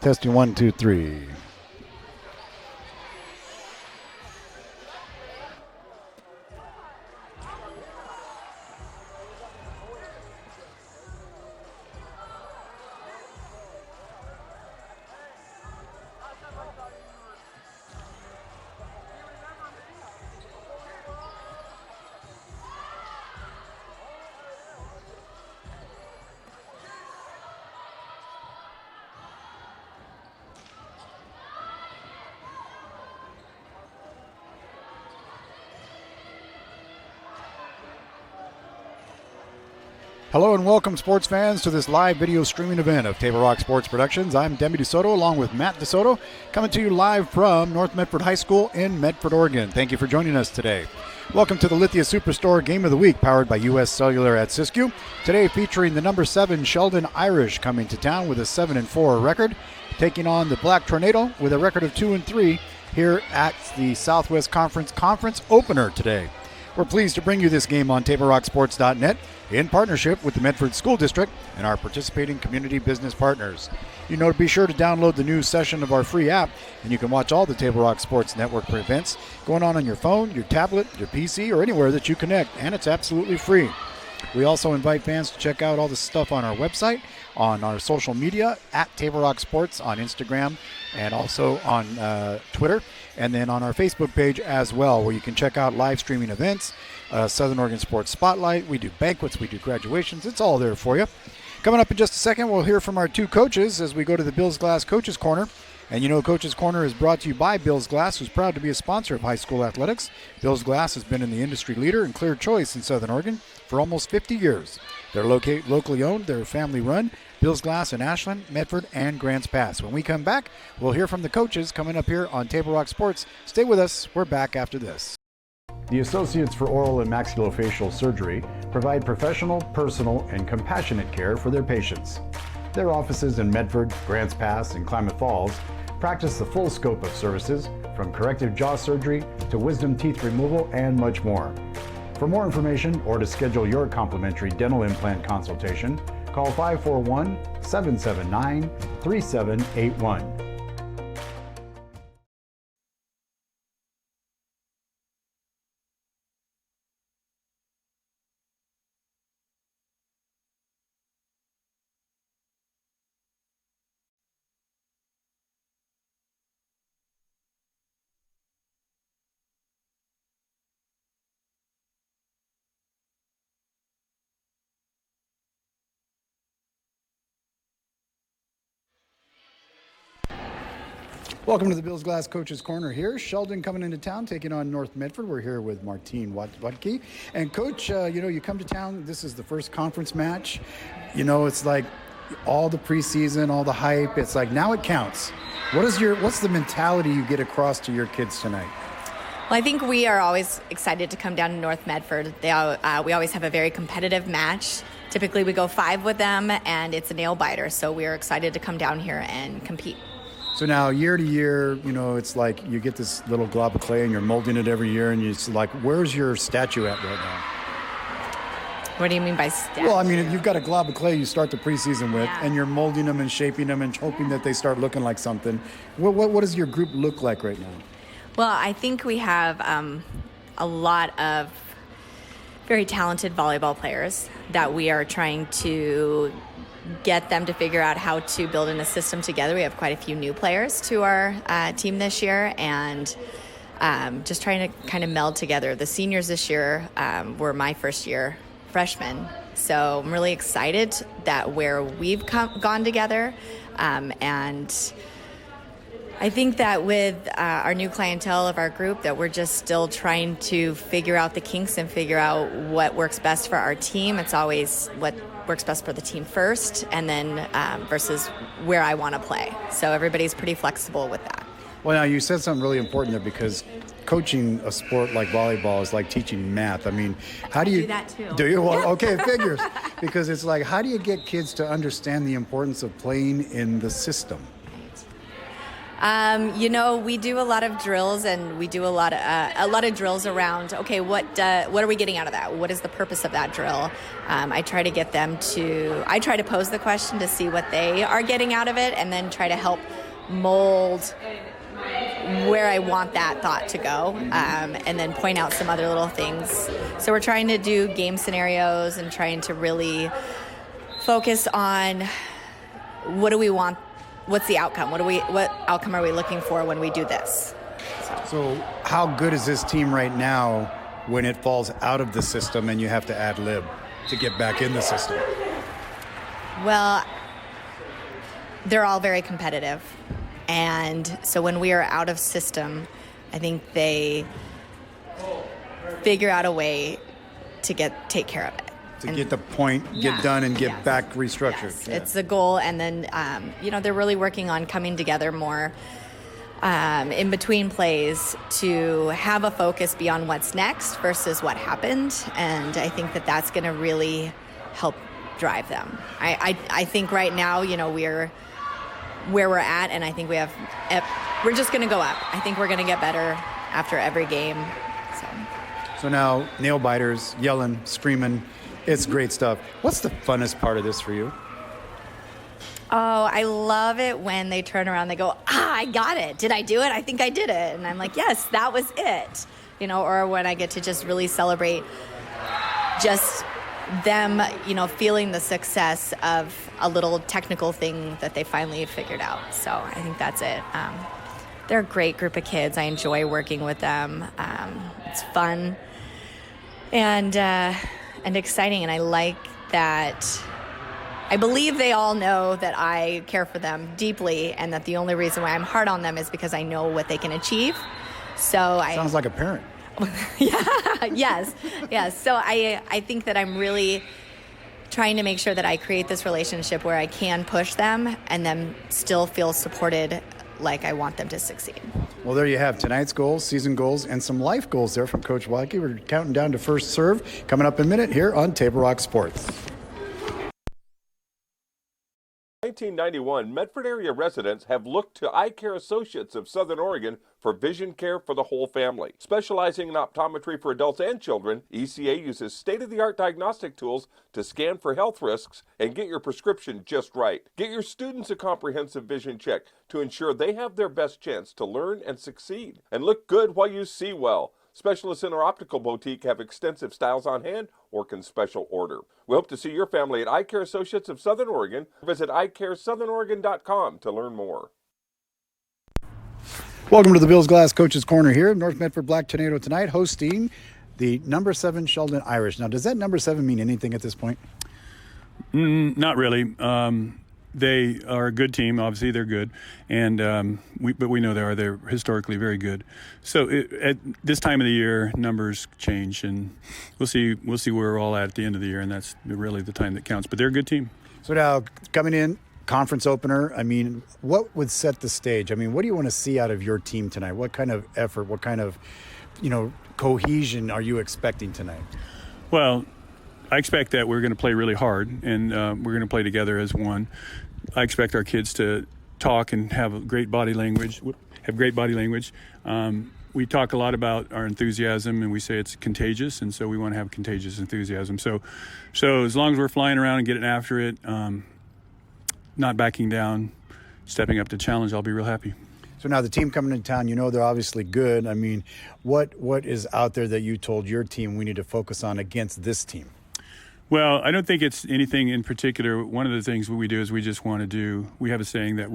Testing 1, 2, 3. Hello and welcome, sports fans, to this live video streaming event of Table Rock Sports Productions. I'm Demi DeSoto along with Matt DeSoto, coming to you live from North Medford High School in Medford, Oregon. Thank you for joining us today. Welcome to the Lithia Superstore Game of the Week, powered by U.S. Cellular at Siskiyou. Today featuring the number 7 Sheldon Irish coming to town with a 7-4 record, taking on the Black Tornado with a record of 2-3 here at the Southwest Conference opener today. We're pleased to bring you this game on TableRockSports.net in partnership with the Medford School District and our participating community business partners. You know, be sure to download the new session of our free app, and you can watch all the Table Rock Sports Network events going on your phone, your tablet, your PC, or anywhere that you connect, and it's absolutely free. We also invite fans to check out all the stuff on our website, on our social media, at Table Rock Sports on Instagram, and also on Twitter, and then on our Facebook page as well, where you can check out live streaming events, Southern Oregon Sports Spotlight. We do banquets, we do graduations. It's all there for you. Coming up in just a second, we'll hear from our two coaches as we go to the Bills Glass Coaches Corner. And you know, Coaches Corner is brought to you by Bills Glass, who's proud to be a sponsor of high school athletics. Bills Glass has been in the industry leader and clear choice in Southern Oregon for almost 50 years. They're locally owned, they're family run. Bills Glass in Ashland, Medford, and Grants Pass. When we come back, we'll hear from the coaches coming up here on Table Rock Sports. Stay with us. We're back after this. The Associates for Oral and Maxillofacial Surgery provide professional, personal, and compassionate care for their patients. Their offices in Medford, Grants Pass, and Klamath Falls practice the full scope of services, from corrective jaw surgery to wisdom teeth removal and much more. For more information or to schedule your complimentary dental implant consultation, call 541-779-3781. Welcome to the Bills Glass Coaches Corner here. Sheldon coming into town, taking on North Medford. We're here with Martine Watke. And Coach, you come to town, this is the first conference match. You know, it's like all the preseason, all the hype. It's like, now it counts. What's the mentality you get across to your kids tonight? Well, I think we are always excited to come down to North Medford. We always have a very competitive match. Typically we go 5 with them, and it's a nail biter. So we are excited to come down here and compete. So now, year to year, it's like you get this little glob of clay and you're molding it every year, and it's like, where's your statue at right now? What do you mean by statue? Well, I mean, you've got a glob of clay you start the preseason with, and you're molding them and shaping them and hoping that they start looking like something. What does your group look like right now? Well, I think we have a lot of very talented volleyball players that we are trying to get them to figure out how to build in a system together. We have quite a few new players to our team this year, and just trying to kind of meld together. The seniors this year were my first year freshmen, so I'm really excited that where we've gone together, and I think that with our new clientele of our group, that we're just still trying to figure out the kinks and figure out what works best for our team. It's always what works best for the team first, and then versus where I want to play. So everybody's pretty flexible with that. Well, now you said something really important there, because coaching a sport like volleyball is like teaching math. I mean, how do you do that too? Do you? Well, okay, it figures. Because it's like, how do you get kids to understand the importance of playing in the system? We do a lot of drills, and we do a lot of drills around, okay, what are we getting out of that? What is the purpose of that drill? I try to pose the question to see what they are getting out of it, and then try to help mold where I want that thought to go, and then point out some other little things. So we're trying to do game scenarios and trying to really focus on what do we want, what's the outcome, what outcome are we looking for when we do this. So how good is this team right now when it falls out of the system and you have to ad lib to get back in the system? Well, they're all very competitive. And so when we are out of system, I think they figure out a way to take care of it. Get the point, get done, and get back restructured. Yes. Yeah. It's the goal. And then, they're really working on coming together more in between plays to have a focus beyond what's next versus what happened. And I think that that's going to really help drive them. I think right now, we're where we're at, and I think we're just going to go up. I think we're going to get better after every game. So now, nail biters, yelling, screaming, it's great stuff. What's the funnest part of this for you? Oh, I love it when they turn around, they go, I got it. Did I do it? I think I did it. And I'm like, yes, that was it. Or when I get to just really celebrate just them, feeling the success of a little technical thing that they finally figured out. So I think that's it. They're a great group of kids. I enjoy working with them. It's fun and exciting. And I like that. I believe they all know that I care for them deeply, and that the only reason why I'm hard on them is because I know what they can achieve. Sounds like a parent. Yeah, yes. So I think that I'm really trying to make sure that I create this relationship where I can push them and then still feel supported like I want them to succeed. Well, there you have tonight's goals, season goals, and some life goals there from Coach Waukee. We're counting down to first serve coming up in a minute here on Table Rock Sports. 1991, Medford area residents have looked to Eye Care Associates of Southern Oregon for vision care for the whole family. Specializing in optometry for adults and children, ECA uses state-of-the-art diagnostic tools to scan for health risks and get your prescription just right. Get your students a comprehensive vision check to ensure they have their best chance to learn and succeed. And look good while you see well. Specialists in our optical boutique have extensive styles on hand or can special order. We hope to see your family at Eye Care Associates of Southern Oregon. Visit eyecaresouthern.com to learn more. Welcome to the Bills Glass Coach's Corner here. North Medford Black Tornado tonight hosting the number 7 Sheldon Irish. Now, does that number 7 mean anything at this point? Not really. They are a good team. Obviously, they're good, and but we know they're historically very good. So at this time of the year, numbers change, and we'll see where we're all at the end of the year, and that's really the time that counts. But they're a good team. So now coming in, conference opener. I mean, what would set the stage? I mean, what do you want to see out of your team tonight? What kind of effort? What kind of cohesion are you expecting tonight? Well, I expect that we're going to play really hard, and we're going to play together as one. I expect our kids to talk and have great body language. We talk a lot about our enthusiasm, and we say it's contagious, and so we want to have contagious enthusiasm. So as long as we're flying around and getting after it, not backing down, stepping up to challenge, I'll be real happy. So now the team coming into town, they're obviously good. I mean, what is out there that you told your team we need to focus on against this team? Well, I don't think it's anything in particular. One of the things we do is we just want to do. We have a saying that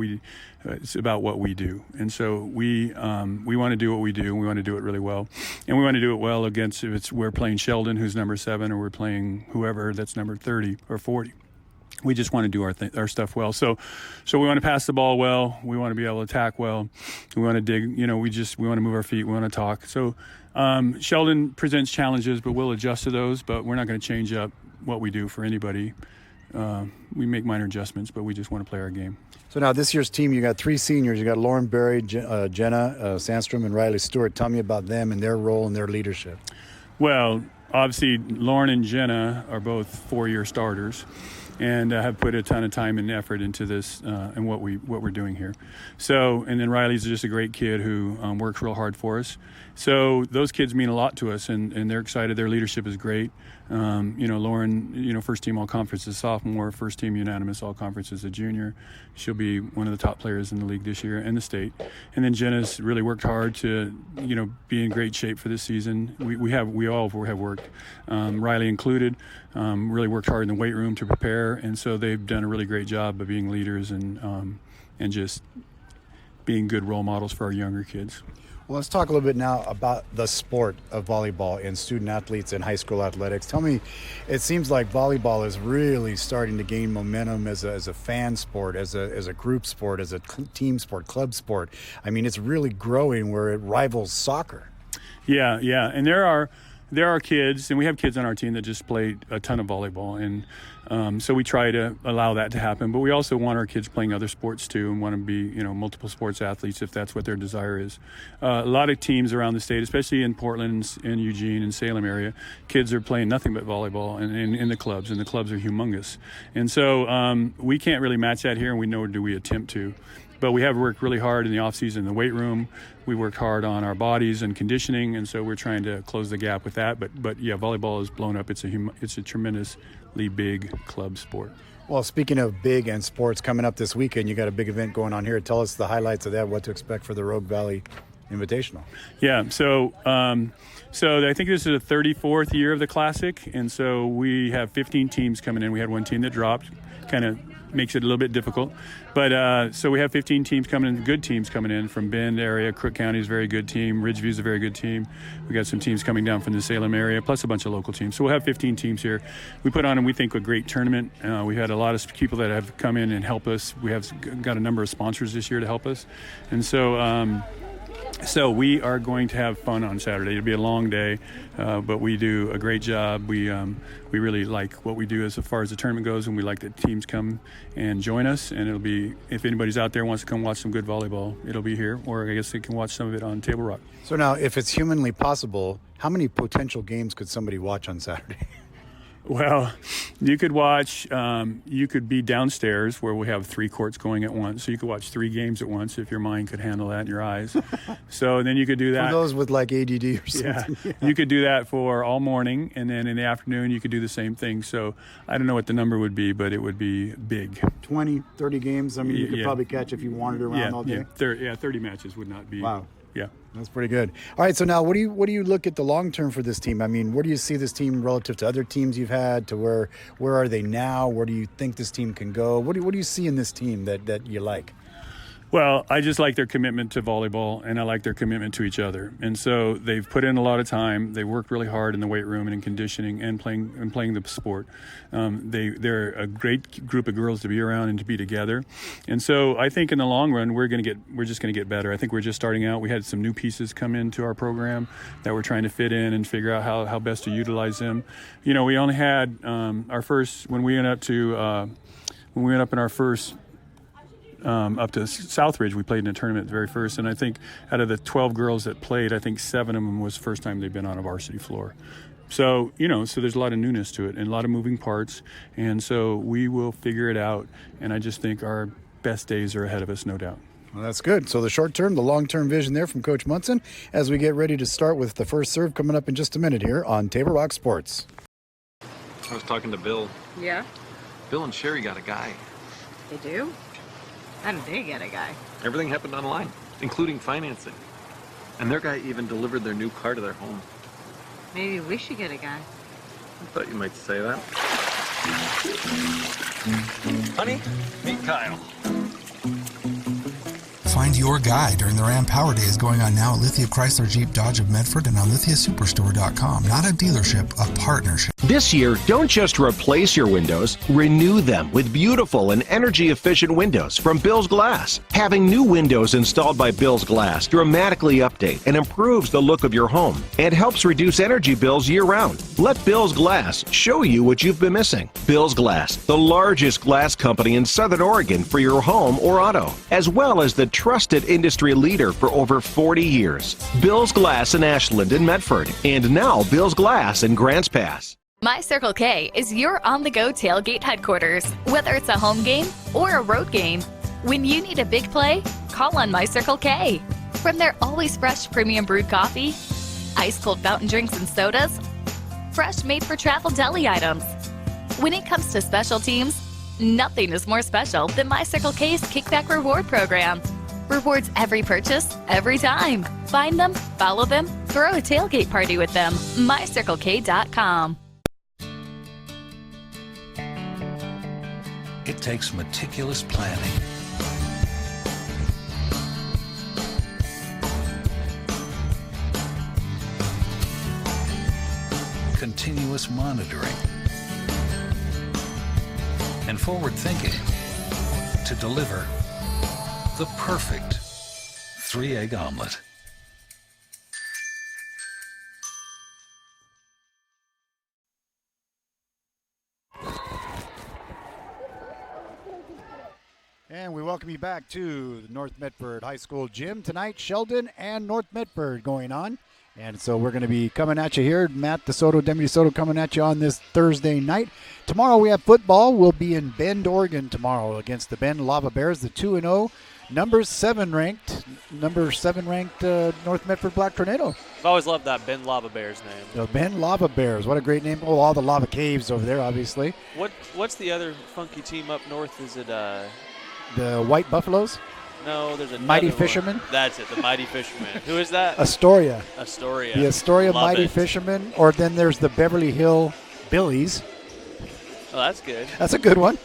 it's about what we do, and so we want to do what we do, and we want to do it really well, and we want to do it well against if we're playing Sheldon, who's number 7, or we're playing whoever that's number 30 or 40. We just want to do our stuff well. So we want to pass the ball well. We want to be able to attack well. We want to dig. We want to move our feet. We want to talk. So Sheldon presents challenges, but we'll adjust to those. But we're not going to change up what we do for anybody. We make minor adjustments, but we just want to play our game. So now this year's team, you got 3 seniors. You got Lauren Berry, Jenna Sandstrom, and Riley Stewart. Tell me about them and their role and their leadership. Well, obviously, Lauren and Jenna are both 4-year starters. and have put a ton of time and effort into this and what we're doing here. So, and then Riley's just a great kid who works real hard for us. So those kids mean a lot to us, and they're excited. Their leadership is great. Lauren, first team all conference as a sophomore, first team unanimous all conference as a junior. She'll be one of the top players in the league this year and the state. And then Jenna's really worked hard to, be in great shape for this season. We all have worked, Riley included, really worked hard in the weight room to prepare. And so they've done a really great job of being leaders and just being good role models for our younger kids. Well, let's talk a little bit now about the sport of volleyball and student athletes in high school athletics. Tell me, it seems like volleyball is really starting to gain momentum as a fan sport, as a group sport, as a team sport, club sport. I mean, it's really growing where it rivals soccer. Yeah, and there are kids, and we have kids on our team that just play a ton of volleyball, and so we try to allow that to happen. But we also want our kids playing other sports too, and want to be, multiple sports athletes if that's what their desire is. A lot of teams around the state, especially in Portland and Eugene and Salem area, kids are playing nothing but volleyball and in the clubs, and the clubs are humongous. And so we can't really match that here, and nor do we attempt to. But we have worked really hard in the off-season in the weight room. We worked hard on our bodies and conditioning, and so we're trying to close the gap with that. But yeah, volleyball has blown up. It's a tremendously big club sport. Well, speaking of big and sports, coming up this weekend, you got a big event going on here. Tell us the highlights of that, what to expect for the Rogue Valley Invitational. Yeah, so I think this is the 34th year of the Classic, and so we have 15 teams coming in. We had one team that dropped, kind of makes it a little bit difficult. But so we have 15 teams coming in, good teams coming in from Bend area. Crook County is a very good team. Ridgeview is a very good team. We got some teams coming down from the Salem area, plus a bunch of local teams. So we'll have 15 teams here. We put on, and we think, a great tournament. We had a lot of people that have come in and help us. We have got a number of sponsors this year to help us. And so we are going to have fun on Saturday. It'll be a long day, but we do a great job. We really like what we do as far as the tournament goes, and we like that teams come and join us. And it'll be, if anybody's out there wants to come watch some good volleyball, it'll be here, or I guess they can watch some of it on Table Rock. So now, if it's humanly possible, how many potential games could somebody watch on Saturday? Well, you could watch, you could be downstairs where we have 3 courts going at once. So you could watch 3 games at once if your mind could handle that and your eyes. So then you could do that. For those with like ADD or something. Yeah. You could do that for all morning. And then in the afternoon, you could do the same thing. So I don't know what the number would be, but it would be big. 20, 30 games. I mean, you could probably catch if you wandered around all day. 30 matches would not be. Wow. Yeah. That's pretty good. All right, so now what do you look at the long term for this team? I mean, where do you see this team relative to other teams you've had, to where are they now? Where do you think this team can go? What do you see in this team that you like? Well, I just like their commitment to volleyball, and I like their commitment to each other. And so they've put in a lot of time. They worked really hard in the weight room and in conditioning and playing the sport. They're a great group of girls to be around and to be together. And so I think in the long run, we're just going to get better. I think we're just starting out. We had some new pieces come into our program that we're trying to fit in and figure out how best to utilize them. We only had our first, when we went up in our first. Up to Southridge, we played in a tournament the very first, and I think out of the 12 girls that played, I think 7 of them was the first time they've been on a varsity floor. So, so there's a lot of newness to it and a lot of moving parts, and so we will figure it out, and I just think our best days are ahead of us, no doubt. Well, that's good. So the short-term, the long-term vision there from Coach Munson as we get ready to start with the first serve coming up in just a minute here on Table Rock Sports. I was talking to Bill. Yeah? Bill and Sherry got a guy. They do? How did they get a guy? Everything happened online, including financing. And their guy even delivered their new car to their home. Maybe we should get a guy. I thought you might say that. Honey, meet Kyle. Find your guy during the Ram Power Days going on now at Lithia Chrysler Jeep Dodge of Medford and on lithiasuperstore.com. Not a dealership, a partnership. This year, don't just replace your windows, renew them with beautiful and energy-efficient windows from Bill's Glass. Having new windows installed by Bill's Glass dramatically update and improves the look of your home and helps reduce energy bills year-round. Let Bill's Glass show you what you've been missing. Bill's Glass, the largest glass company in Southern Oregon for your home or auto, as well as the trusted industry leader for over 40 years. Bill's Glass in Ashland and Medford, and now Bill's Glass in Grants Pass. My Circle K is your on-the-go tailgate headquarters. Whether it's a home game or a road game, when you need a big play, call on My Circle K. From their always fresh premium brewed coffee, ice-cold fountain drinks and sodas, fresh made-for-travel deli items. When it comes to special teams, nothing is more special than My Circle K's Kickback Reward program. Rewards every purchase, every time. Find them, follow them, throw a tailgate party with them. MyCircleK.com. It takes meticulous planning, continuous monitoring, and forward thinking to deliver the perfect 3-egg omelet. And we welcome you back to the North Medford High School gym. Tonight, Sheldon and North Medford going on. And so we're going to be coming at you here. Matt DeSoto, Demi DeSoto coming at you on this Thursday night. Tomorrow we have football. We'll be in Bend, Oregon tomorrow against the Bend Lava Bears, the 2-0, number 7 ranked North Medford Black Tornado. I've always loved that Bend Lava Bears name. The Bend Lava Bears. What a great name. Oh, all the lava caves over there, obviously. What's the other funky team up north? Is it the White Buffaloes? No, there's a Mighty Fishermen. That's it, the Mighty Fishermen. Who is that? Astoria. The Astoria Mighty Fishermen. Or then there's the Beverly Hill Billies. Oh, that's good. That's a good one.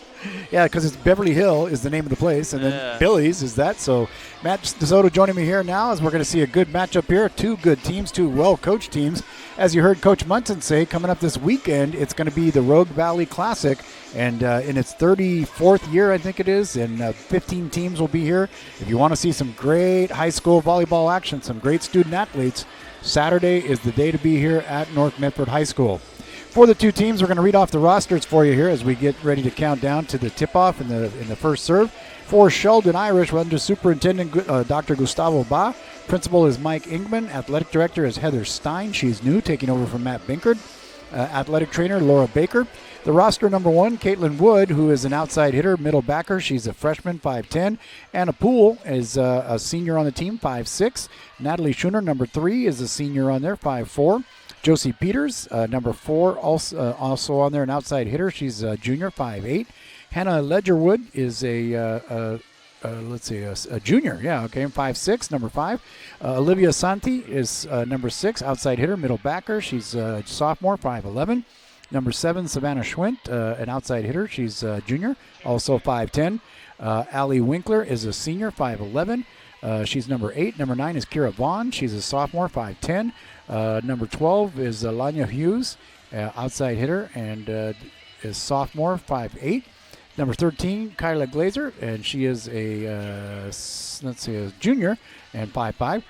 Yeah, because it's Beverly Hill is the name of the place, and then Billy's is that. So Matt DeSoto joining me here now as we're going to see a good matchup here. 2 good teams, 2 well-coached teams. As you heard Coach Munson say, coming up this weekend, it's going to be the Rogue Valley Classic, and in its 34th year, I think it is, and 15 teams will be here. If you want to see some great high school volleyball action, some great student athletes, Saturday is the day to be here at North Medford High School. For the 2 teams, we're going to read off the rosters for you here as we get ready to count down to the tip-off in the first serve. For Sheldon Irish, we're under Superintendent Dr. Gustavo Ba. Principal is Mike Ingman. Athletic Director is Heather Stein. She's new, taking over from Matt Binkard. Athletic Trainer, Laura Baker. The roster number 1, Caitlin Wood, who is an outside hitter, middle backer. She's a freshman, 5'10". Anna Poole is a senior on the team, 5'6". Natalie Schooner, number 3, is a senior on there, 5'4". Josie Peters, number 4, also on there, an outside hitter. She's a junior, 5'8". Hannah Ledgerwood is a junior, 5'6", number 5. Olivia Santi is number 6, outside hitter, middle backer. She's a sophomore, 5'11". Number 7, Savannah Schwint, an outside hitter. She's a junior, also 5'10". Allie Winkler is a senior, 5'11". She's number 8. Number 9 is Kira Vaughn. She's a sophomore, 5'10". Number 12 is Lanya Hughes, outside hitter, and is sophomore, 5'8". Number 13, Kyla Glazer, and she is a junior and 5'5".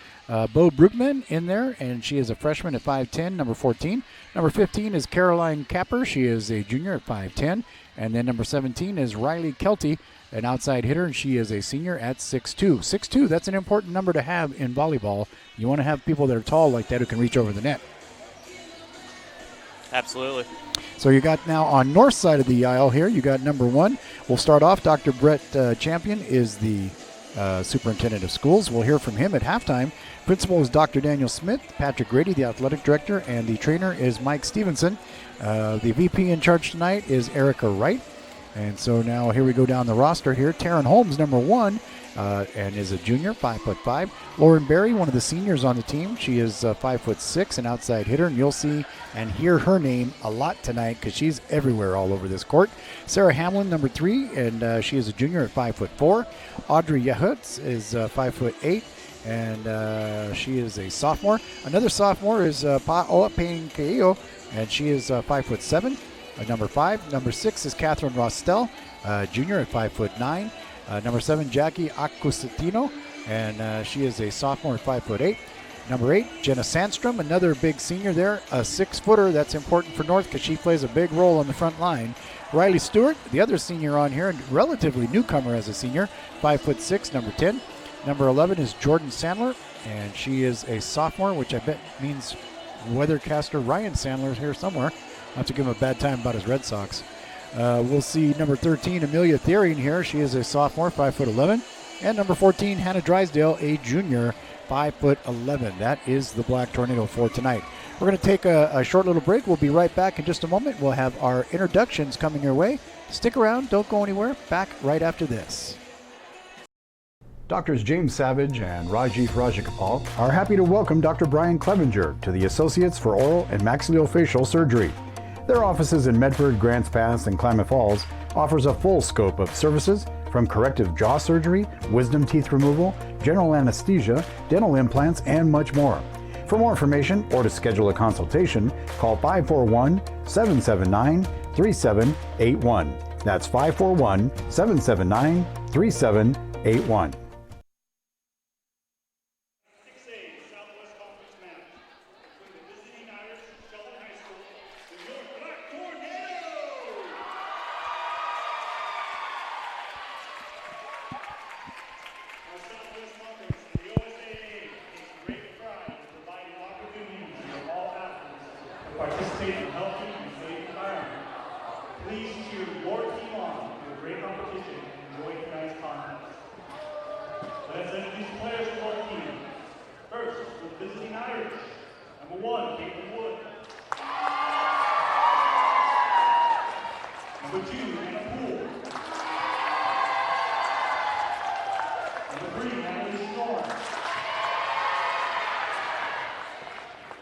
Bo Brugman in there, and she is a freshman at 5'10", number 14. Number 15 is Caroline Capper. She is a junior at 5'10". And then number 17 is Riley Kelty, an outside hitter, and she is a senior at 6'2". 6'2", that's an important number to have in volleyball. You want to have people that are tall like that who can reach over the net. Absolutely. So you got now on north side of the aisle here, you got number 1. We'll start off. Dr. Brett Champion is the superintendent of schools. We'll hear from him at halftime. Principal is Dr. Daniel Smith, Patrick Grady, the athletic director, and the trainer is Mike Stevenson. The VP in charge tonight is Erica Wright. And so now here we go down the roster here. Taryn Holmes, number 1, and is a junior, 5'5". Lauren Berry, one of the seniors on the team. She is 5'6", an outside hitter, and you'll see and hear her name a lot tonight because she's everywhere all over this court. Sarah Hamlin, number 3, and she is a junior at 5'4". Audrey Yahutz is 5'8", and she is a sophomore. Another sophomore is Pa'oa Payne-Keio, and she is 5'7". Number 5. Number 6 is Catherine Rostel, junior at 5'9". Number 7, Jackie Acusatino, and she is a sophomore at 5'8". Number 8, Jenna Sandstrom, another big senior there, a 6-footer. That's important for North because she plays a big role on the front line. Riley Stewart, the other senior on here, and relatively newcomer as a senior, 5'6", number 10. Number 11 is Jordan Sandler, and she is a sophomore, which I bet means weathercaster Ryan Sandler is here somewhere. I'll have to give him a bad time about his Red Sox. We'll see number 13, Amelia Thiering here. She is a sophomore, 5'11". And number 14, Hannah Drysdale, a junior, 5'11". That is the Black Tornado for tonight. We're going to take a short little break. We'll be right back in just a moment. We'll have our introductions coming your way. Stick around. Don't go anywhere. Back right after this. Doctors James Savage and Rajiv Rajagopal are happy to welcome Dr. Brian Clevenger to the Associates for Oral and Maxillofacial Surgery. Their offices in Medford, Grants Pass, and Klamath Falls offers a full scope of services from corrective jaw surgery, wisdom teeth removal, general anesthesia, dental implants, and much more. For more information or to schedule a consultation, call 541-779-3781. That's 541-779-3781. Participate in a healthy and safe environment. Please cheer your team on for a great competition and enjoy tonight's contest. Let's introduce players for our team. First, with visiting Irish, number 1, Caitlin Wood. Number 2, Anna Poole. Number 3, Natalie Storm.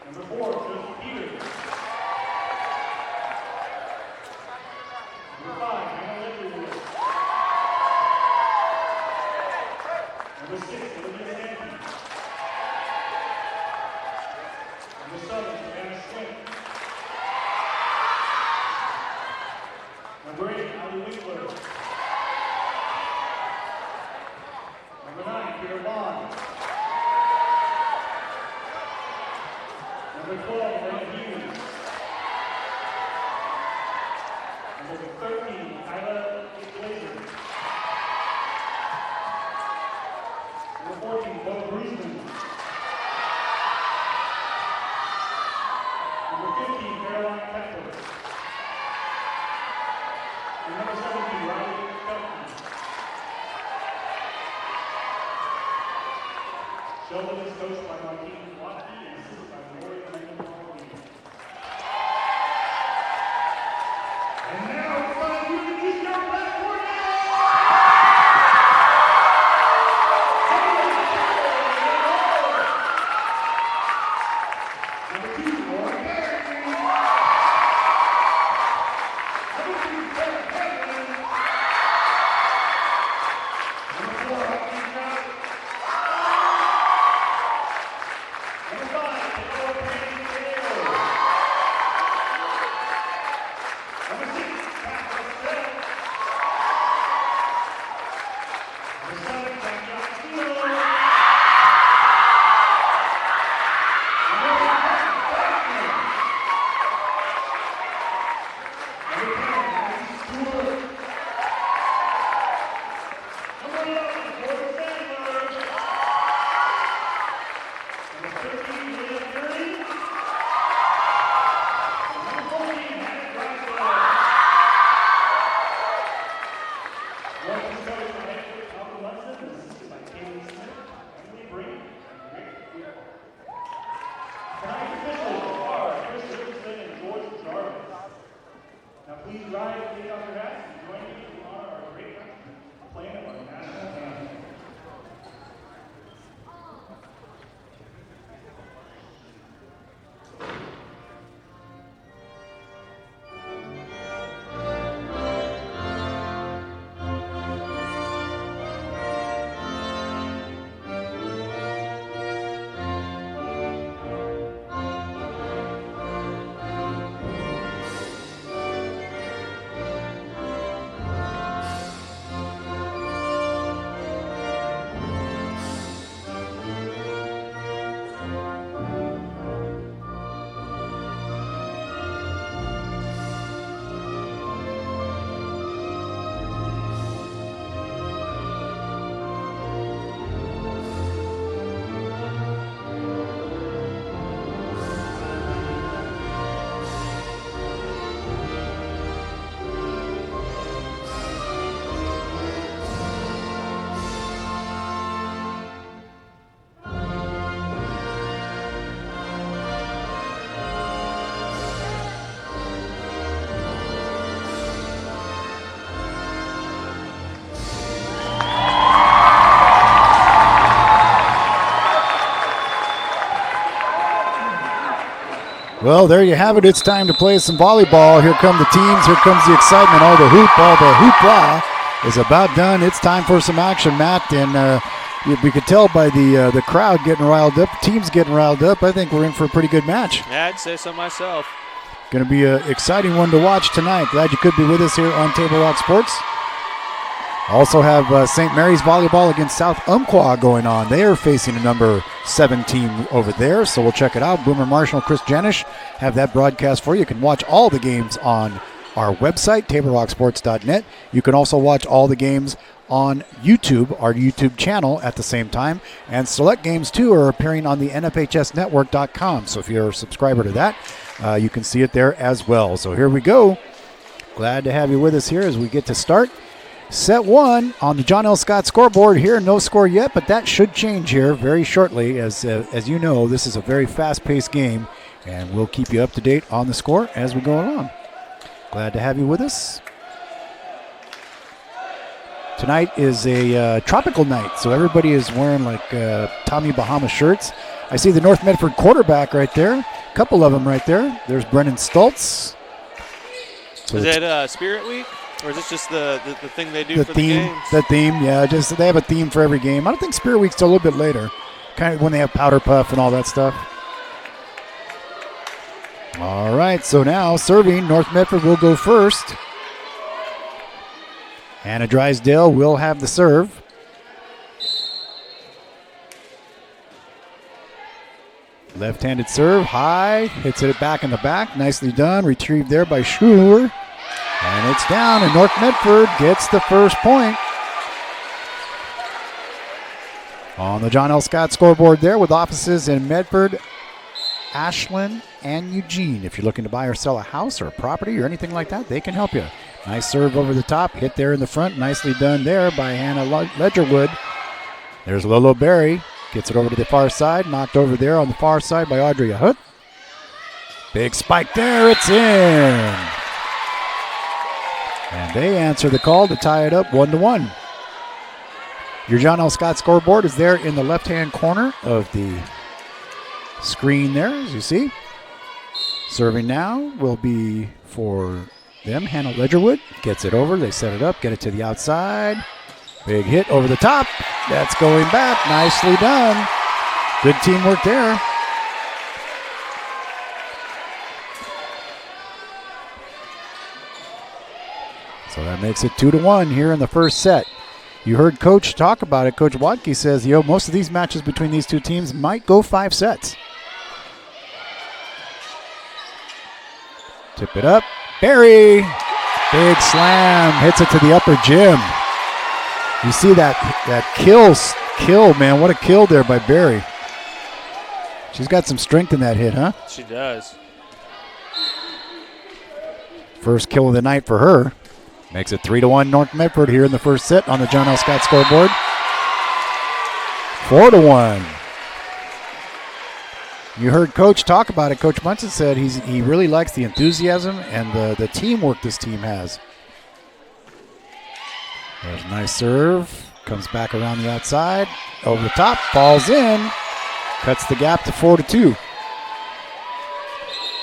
Number 4, Joseph Peters. Number 5, Hannah Leatherwood. Number 6, Olivia Stanton. Number 7, Savannah Swint. Number 8, Ali Winkler. Number 9, Peter Bond. Number 12, Brenda Hughes. Number 13, Kyla Glazer. Number 14, Bo Bruisman. Number 15, Caroline Pepper. And number 17, Riley Felton. Sheldon is coached by Martin Watkey and assisted by Lori Raymond Halloween. And now it's time to introduce your Black Tornado! Number 2, Lauren Harrington. Number 3, Sarah Hedlund. Number 4, Hudson Trout. Number 5, Taylor Well, there you have it. It's time to play some volleyball. Here come the teams. Here comes the excitement. All the hoopla is about done. It's time for some action, Matt. And we could tell by the crowd getting riled up, teams getting riled up. I think we're in for a pretty good match. Yeah, I'd say so myself. Going to be an exciting one to watch tonight. Glad you could be with us here on Table Rock Sports. Also have St. Mary's Volleyball against South Umpqua going on. They are facing a number 7 team over there, so we'll check it out. Boomer Marshall, Chris Janish have that broadcast for you. You can watch all the games on our website, tablerocksports.net. You can also watch all the games on YouTube, our YouTube channel at the same time. And select games, too, are appearing on the NFHSnetwork.com. So if you're a subscriber to that, you can see it there as well. So here we go. Glad to have you with us here as we get to start. Set 1 on the John L. Scott scoreboard here. No score yet, but that should change here very shortly. As you know, this is a very fast-paced game, and we'll keep you up to date on the score as we go along. Glad to have you with us. Tonight is a tropical night, so everybody is wearing like Tommy Bahama shirts. I see the North Medford quarterback right there. A couple of them right there. There's Brennan Stultz. So is it Spirit Week? Or is this just the thing they do the for theme, the games? The theme, yeah. Just they have a theme for every game. I don't think Spirit Week's till a little bit later, kind of when they have Powder Puff and all that stuff. All right, so now serving, North Medford will go first. Anna Drysdale will have the serve. Left-handed serve, high, hits it back in the back. Nicely done, retrieved there by Schuler. And it's down, and North Medford gets the first point. On the John L. Scott scoreboard there with offices in Medford, Ashland, and Eugene. If you're looking to buy or sell a house or a property or anything like that, they can help you. Nice serve over the top, hit there in the front. Nicely done there by Hannah Ledgerwood. There's Lolo Berry. Gets it over to the far side, knocked over there on the far side by Audrey Hutt. Big spike there, it's in. And they answer the call to tie it up 1-1. Your John L. Scott scoreboard is there in the left-hand corner of the screen there, as you see. Serving now will be for them. Hannah Ledgerwood gets it over. They set it up, get it to the outside. Big hit over the top. That's going back. Nicely done. Good teamwork there. So that makes it 2-1 here in the first set. You heard Coach talk about it. Coach Wadke says, most of these matches between these two teams might go 5 sets. Tip it up. Barry. Big slam. Hits it to the upper gym. You see that kill, man. What a kill there by Barry. She's got some strength in that hit, huh? She does. First kill of the night for her. Makes it 3-1 North Medford here in the first set on the John L. Scott scoreboard. 4-1. You heard Coach talk about it. Coach Munson said he really likes the enthusiasm and the teamwork this team has. There's a nice serve. Comes back around the outside. Over the top. Falls in. Cuts the gap to 4-2.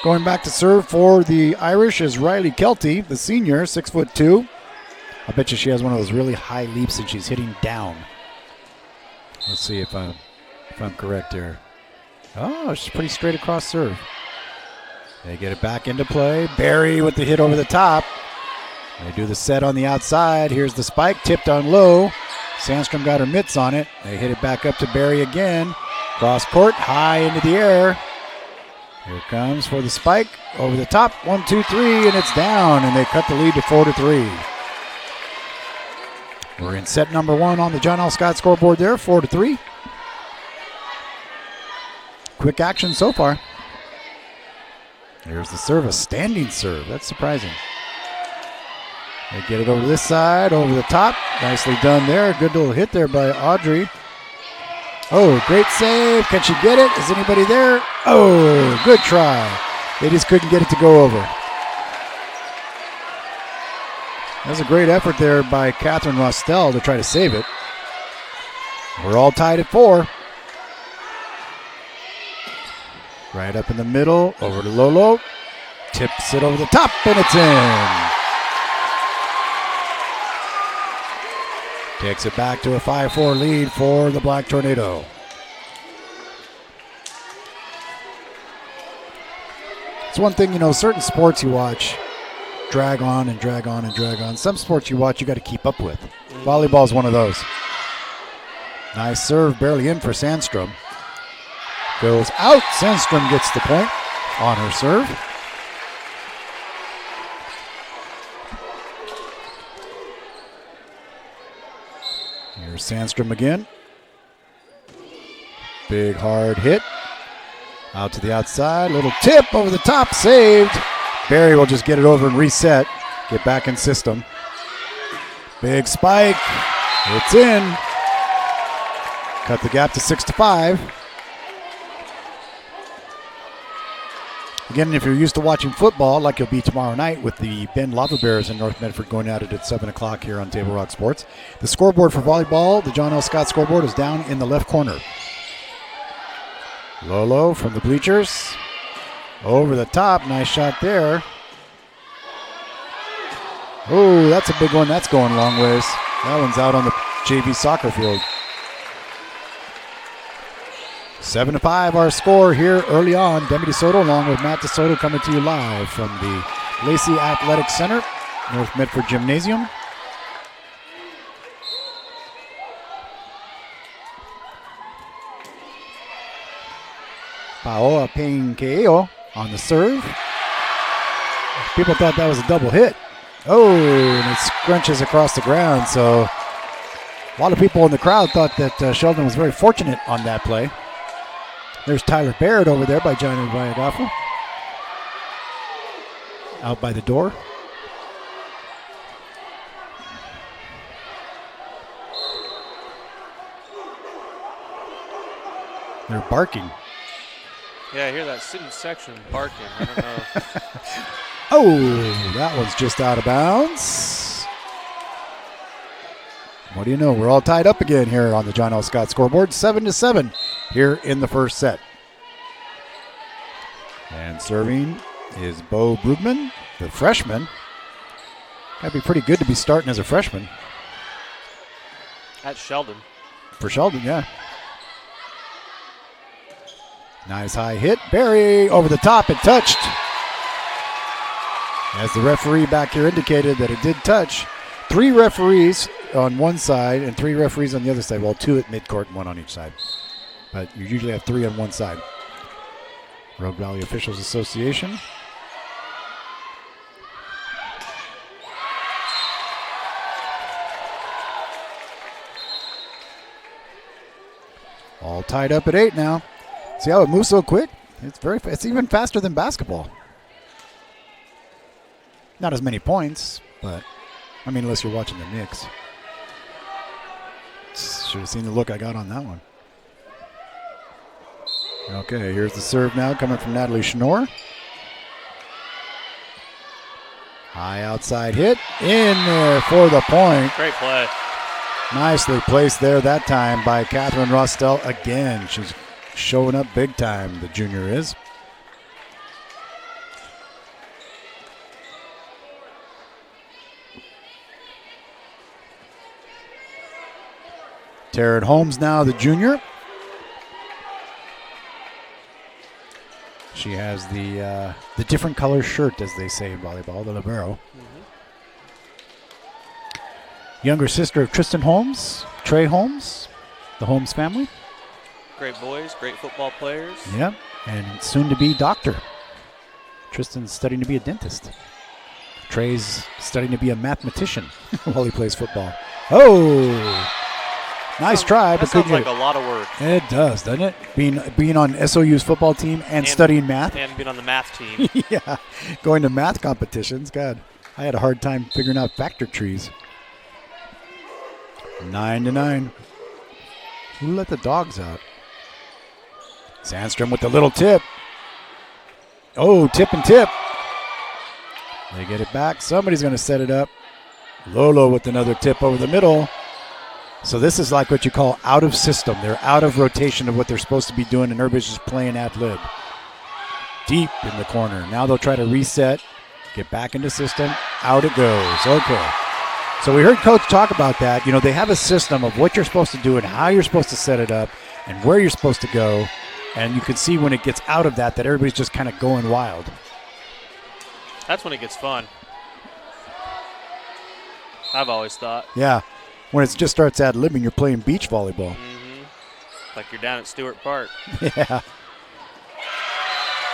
Going back to serve for the Irish is Riley Kelty, the senior, 6'2". I bet you she has one of those really high leaps and she's hitting down. Let's see if I'm correct here. Oh, she's pretty straight across serve. They get it back into play. Barry with the hit over the top. They do the set on the outside. Here's the spike, tipped on low. Sandstrom got her mitts on it. They hit it back up to Barry again. Cross court, high into the air. Here comes for the spike, over the top, 1, 2, 3, and it's down, and they cut the lead to 4-3. We're in set number 1 on the John L. Scott scoreboard there, 4-3. Quick action so far. Here's the serve, a standing serve. That's surprising. They get it over this side, over the top. Nicely done there. Good little hit there by Audrey. Oh, great save. Can she get it? Is anybody there? Oh, good try. They just couldn't get it to go over. That was a great effort there by Catherine Rostel to try to save it. We're all tied at 4. Right up in the middle, over to Lolo. Tips it over the top, and it's in. Takes it back to a 5-4 lead for the Black Tornado. It's one thing, certain sports you watch drag on and drag on and drag on. Some sports you watch, you got to keep up with. Volleyball is one of those. Nice serve, barely in for Sandstrom. Goes out. Sandstrom gets the point on her serve. Here's Sandstrom again. Big hard hit. Out to the outside. Little tip over the top. Saved. Barry will just get it over and reset. Get back in system. Big spike. It's in. Cut the gap to 6-5. Again, if you're used to watching football, like you'll be tomorrow night with the Bend Lava Bears in North Medford going at it at 7 o'clock here on Table Rock Sports. The scoreboard for volleyball, the John L. Scott scoreboard, is down in the left corner. Lolo from the bleachers. Over the top. Nice shot there. Oh, that's a big one. That's going a long ways. That one's out on the JV soccer field. 7-5 our score here early on. Demi DeSoto along with Matt DeSoto coming to you live from the Lacey Athletic Center, North Medford Gymnasium. Paola Payne-Keo on the serve. People thought that was a double hit. Oh, and it scrunches across the ground. So a lot of people in the crowd thought that Sheldon was very fortunate on that play. There's Tyler Baird over there by Johnny Valladafa. Out by the door. They're barking. Yeah, I hear that sitting section barking. I don't know. Oh, that one's just out of bounds. What do you know? We're all tied up again here on the John L. Scott scoreboard. 7-7 here in the first set. And serving is Bo Brugman, the freshman. Gotta be pretty good to be starting as a freshman. At Sheldon. For Sheldon, yeah. Nice high hit. Barry over the top and touched. As the referee back here indicated that it did touch. 3 referees on one side and 3 referees on the other side. Well, 2 at midcourt and 1 on each side. But you usually have 3 on one side. Rogue Valley Officials Association. All tied up at 8 now. See how it moves so quick? It's even faster than basketball. Not as many points, but I mean, unless you're watching the Knicks. Should have seen the look I got on that one. Okay, here's the serve now coming from Natalie Schnorr. High outside hit. In there for the point. Great play. Nicely placed there that time by Catherine Rostel again. She's showing up big time, the junior is. Taryn Holmes now, the junior. She has the different color shirt, as they say in volleyball, the libero. Younger sister of Tristan Holmes, Trey Holmes, the Holmes family. Great boys, great football players. Yeah, and soon to be doctor. Tristan's studying to be a dentist. Trey's studying to be a mathematician while he plays football. Oh! Nice try, that but sounds couldn't like a lot of work. It does, doesn't it? Being on SOU's football team and studying math. And being on the math team. Yeah, going to math competitions. God, I had a hard time figuring out factor trees. 9-9. Who let the dogs out? Sandstrom with the little tip. Oh, tip and tip. They get it back. Somebody's going to set it up. Lolo with another tip over the middle. So this is like what you call out of system. They're out of rotation of what they're supposed to be doing, and everybody's just playing ad lib. deep in the corner. Now they'll try to reset, get back into system. Out it goes. Okay. So we heard Coach talk about that. You know, they have a system of what you're supposed to do and how you're supposed to set it up and where you're supposed to go. And you can see when it gets out of that everybody's just kind of going wild. That's when it gets fun. I've always thought. Yeah. When it just starts ad-libbing, you're playing beach volleyball. Mm-hmm. Like you're down at Stewart Park. Yeah.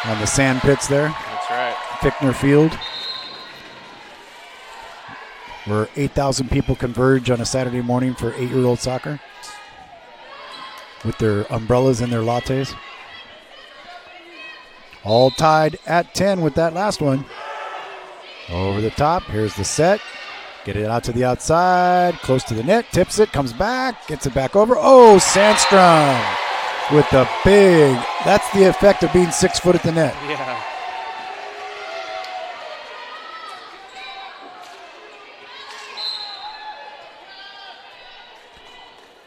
On the sand pits there. That's right. Fichtner Field, where 8,000 people converge on a Saturday morning for 8-year-old soccer with their umbrellas and their lattes. All tied at 10 with that last one. Over the top. Here's the set. Get it out to the outside. Close to the net. Tips it. Comes back. Gets it back over. Oh, Sandstrom with the big. That's the effect of being 6 foot at the net. Yeah.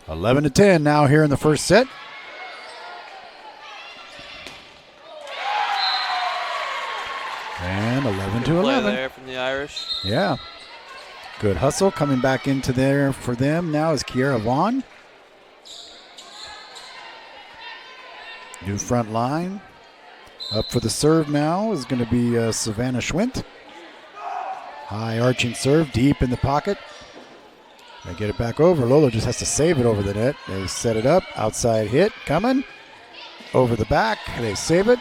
Eleven to 10 now here in the first set. And 11 to 11. Play there from the Irish. Yeah. Good hustle coming back into there for them now is Kiera Vaughn. New front line. Up for the serve now is going to be Savannah Schwint. High arching serve deep in the pocket. They get it back over. Lolo just has to save it over the net. They set it up. Outside hit coming. Over the back. They save it.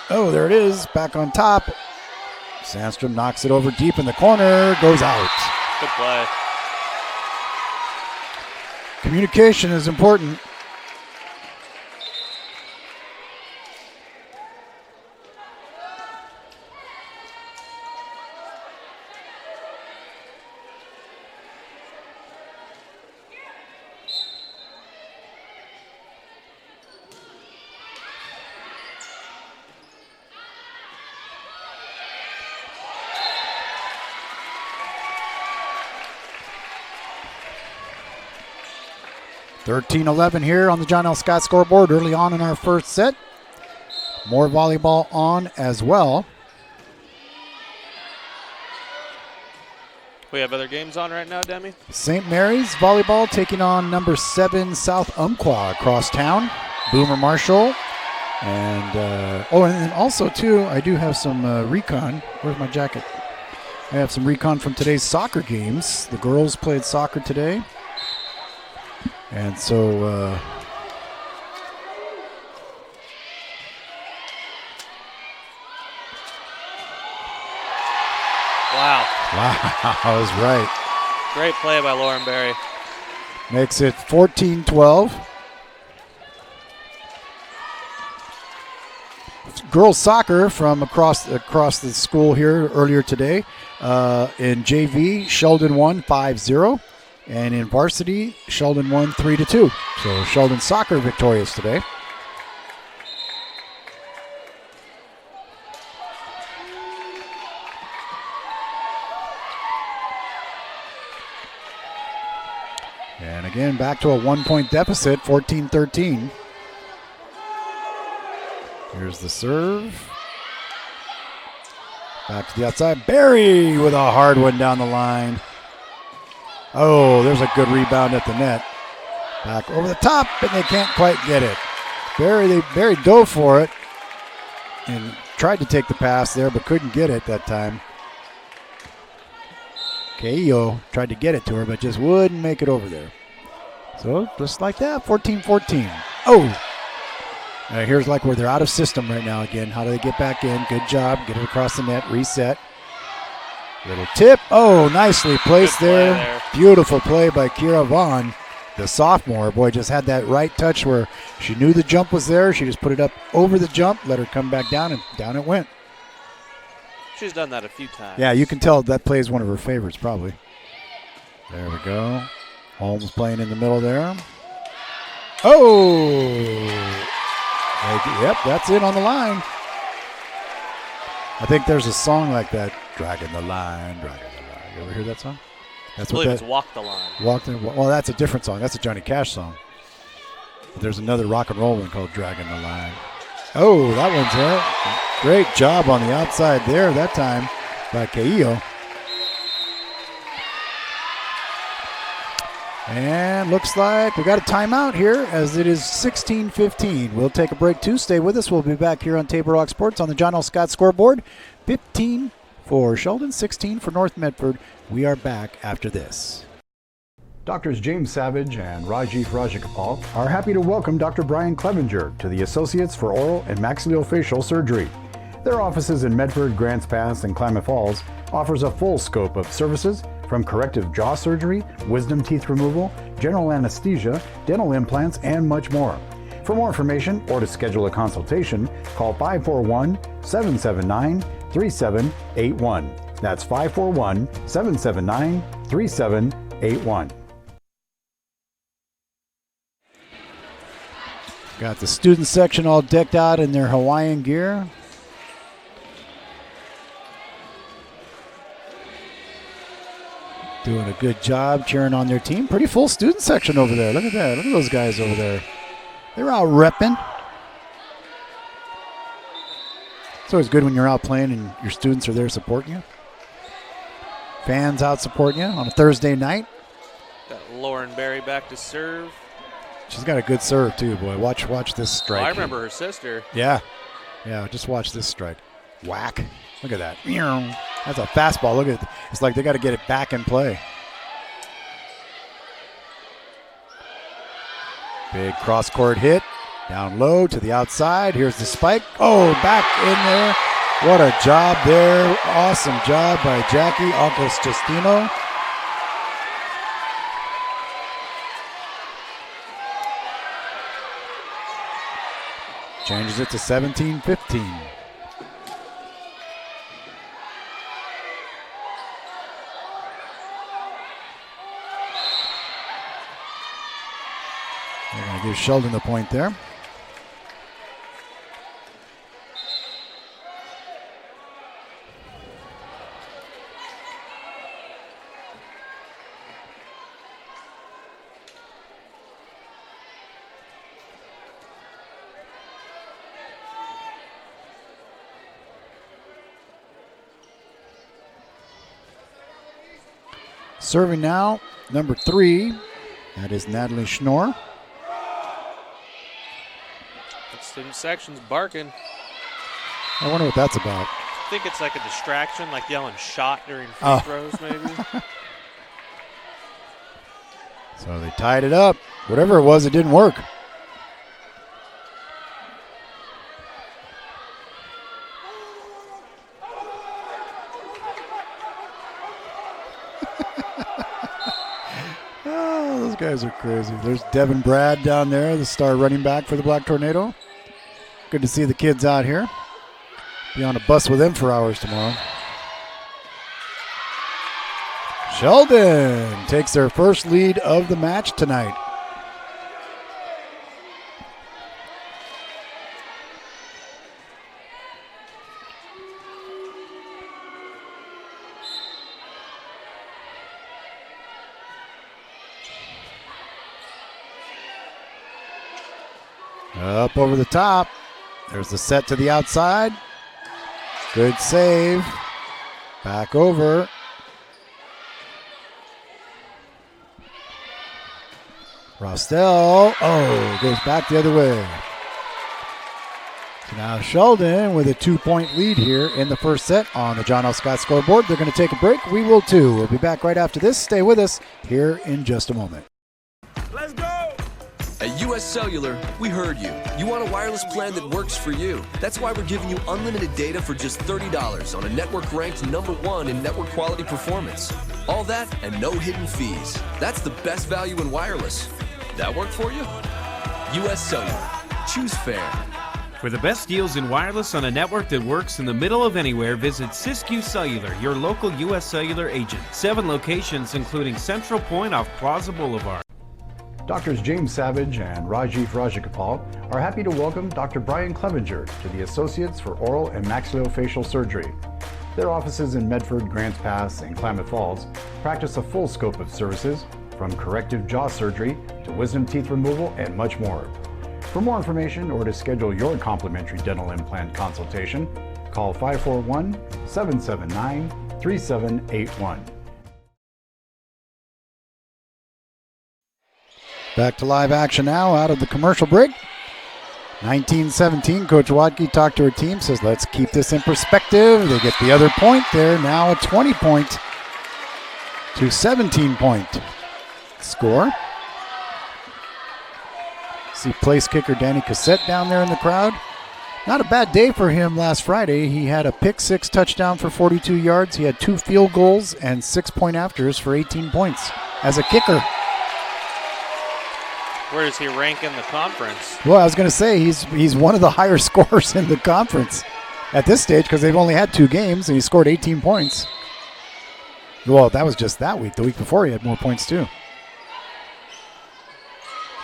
Oh, there it is. Back on top. Sandstrom knocks it over deep in the corner. Goes out. Good play. Communication is important. (13-11) here on the John L. Scott scoreboard early on in our first set. More volleyball on as well. We have other games on right now, Demi? St. Mary's volleyball taking on number 7 South Umpqua across town. Boomer Marshall. And then also too, I do have some recon. Where's my jacket? I have some recon from today's soccer games. The girls played soccer today. And so Wow. I was right. Great play by Lauren Berry. Makes it 14-12. Girls soccer from across the school here earlier today. In JV, Sheldon won 5-0. And in varsity, Sheldon won 3-2. So Sheldon soccer victorious today. And again, back to a 1-point deficit, 14-13. Here's the serve. Back to the outside. Barry with a hard one down the line. Oh, there's a good rebound at the net. Back over the top, and they can't quite get it. Barry dove for it and tried to take the pass there, but couldn't get it that time. Keio tried to get it to her, but just wouldn't make it over there. So just like that, 14-14. Oh! Here's like where they're out of system right now again. How do they get back in? Good job. Get it across the net. Reset. Little tip. Oh, nicely placed there. Beautiful play by Kiera Vaughn, the sophomore. Boy, just had that right touch where she knew the jump was there. She just put it up over the jump, let her come back down, and down it went. She's done that a few times. Yeah, you can tell that play is one of her favorites, probably. There we go. Holmes playing in the middle there. Oh! Yep, that's it on the line. I think there's a song like that. Dragging the line, dragging the line. You ever hear that song? That's I believe it's Walk the Line. Well, that's a different song. That's a Johnny Cash song. But there's another rock and roll one called Dragging the Line. Oh, that one's hit. Great job on the outside there that time by Caillo. And looks like we got a timeout here as it is 16-15. We'll take a break too. Stay with us. We'll be back here on Table Rock Sports on the John L. Scott scoreboard. 15 for Sheldon, 16 for North Medford. We are back after this. Doctors James Savage and Rajiv Rajagopal are happy to welcome Dr. Brian Clevenger to the Associates for Oral and Maxillofacial Surgery. Their offices in Medford, Grants Pass, and Klamath Falls offers a full scope of services from corrective jaw surgery, wisdom teeth removal, general anesthesia, dental implants, and much more. For more information or to schedule a consultation, call 541-779-3781. That's 541-779-3781. Got the student section all decked out in their Hawaiian gear. Doing a good job cheering on their team. Pretty full student section over there. Look at that. Look at those guys over there. They're out repping. It's always good when you're out playing and your students are there supporting you. Fans out supporting you on a Thursday night. Got Lauren Berry back to serve. She's got a good serve too, boy. Watch this strike. Oh, I remember her sister. Yeah. Just watch this strike. Whack. Look at that. That's a fastball. Look at it. It's like they got to get it back in play. Big cross-court hit. Down low to the outside. Here's the spike. Oh, back in there. What a job there. Awesome job by Jackie Augustino. Changes it to 17-15. They're going to give Sheldon the point there. Serving now, number 3. That is Natalie Schnorr. That student section's barking. I wonder what that's about. I think it's like a distraction, like yelling shot during free throws, maybe. So they tied it up. Whatever it was, it didn't work. Those guys are crazy. There's Devin Brad down there, the star running back for the Black Tornado. Good to see the kids out here. Be on a bus with them for hours tomorrow. Sheldon takes their first lead of the match tonight. Up over the top. There's the set to the outside. Good save. Back over. Rostel. Oh, goes back the other way. So now Sheldon with a 2-point lead here in the first set on the John L. Scott scoreboard. They're going to take a break. We will too. We'll be back right after this. Stay with us here in just a moment. Let's go! At US Cellular, we heard you. You want a wireless plan that works for you. That's why we're giving you unlimited data for just $30 on a network ranked #1 in network quality performance. All that and no hidden fees. That's the best value in wireless. That work for you? US Cellular. Choose fair. For the best deals in wireless on a network that works in the middle of anywhere, visit Siskiyou Cellular, your local US Cellular agent. 7 locations, including Central Point off Plaza Boulevard. Doctors James Savage and Rajiv Rajagopal are happy to welcome Dr. Brian Clevenger to the Associates for Oral and Maxillofacial Surgery. Their offices in Medford, Grants Pass, and Klamath Falls practice a full scope of services from corrective jaw surgery to wisdom teeth removal and much more. For more information or to schedule your complimentary dental implant consultation, call 541-779-3781. Back to live action now out of the commercial break. 19-17, Coach Watke talked to her team, says let's keep this in perspective. They get the other point there, now a 20-point to 17-point score. See place kicker Danny Cassette down there in the crowd. Not a bad day for him last Friday. He had a pick-six touchdown for 42 yards. He had 2 field goals and 6-point afters for 18 points as a kicker. Where does he rank in the conference? Well, I was going to say he's one of the higher scorers in the conference at this stage because they've only had 2 games and he scored 18 points. Well, that was just that week. The week before he had more points too.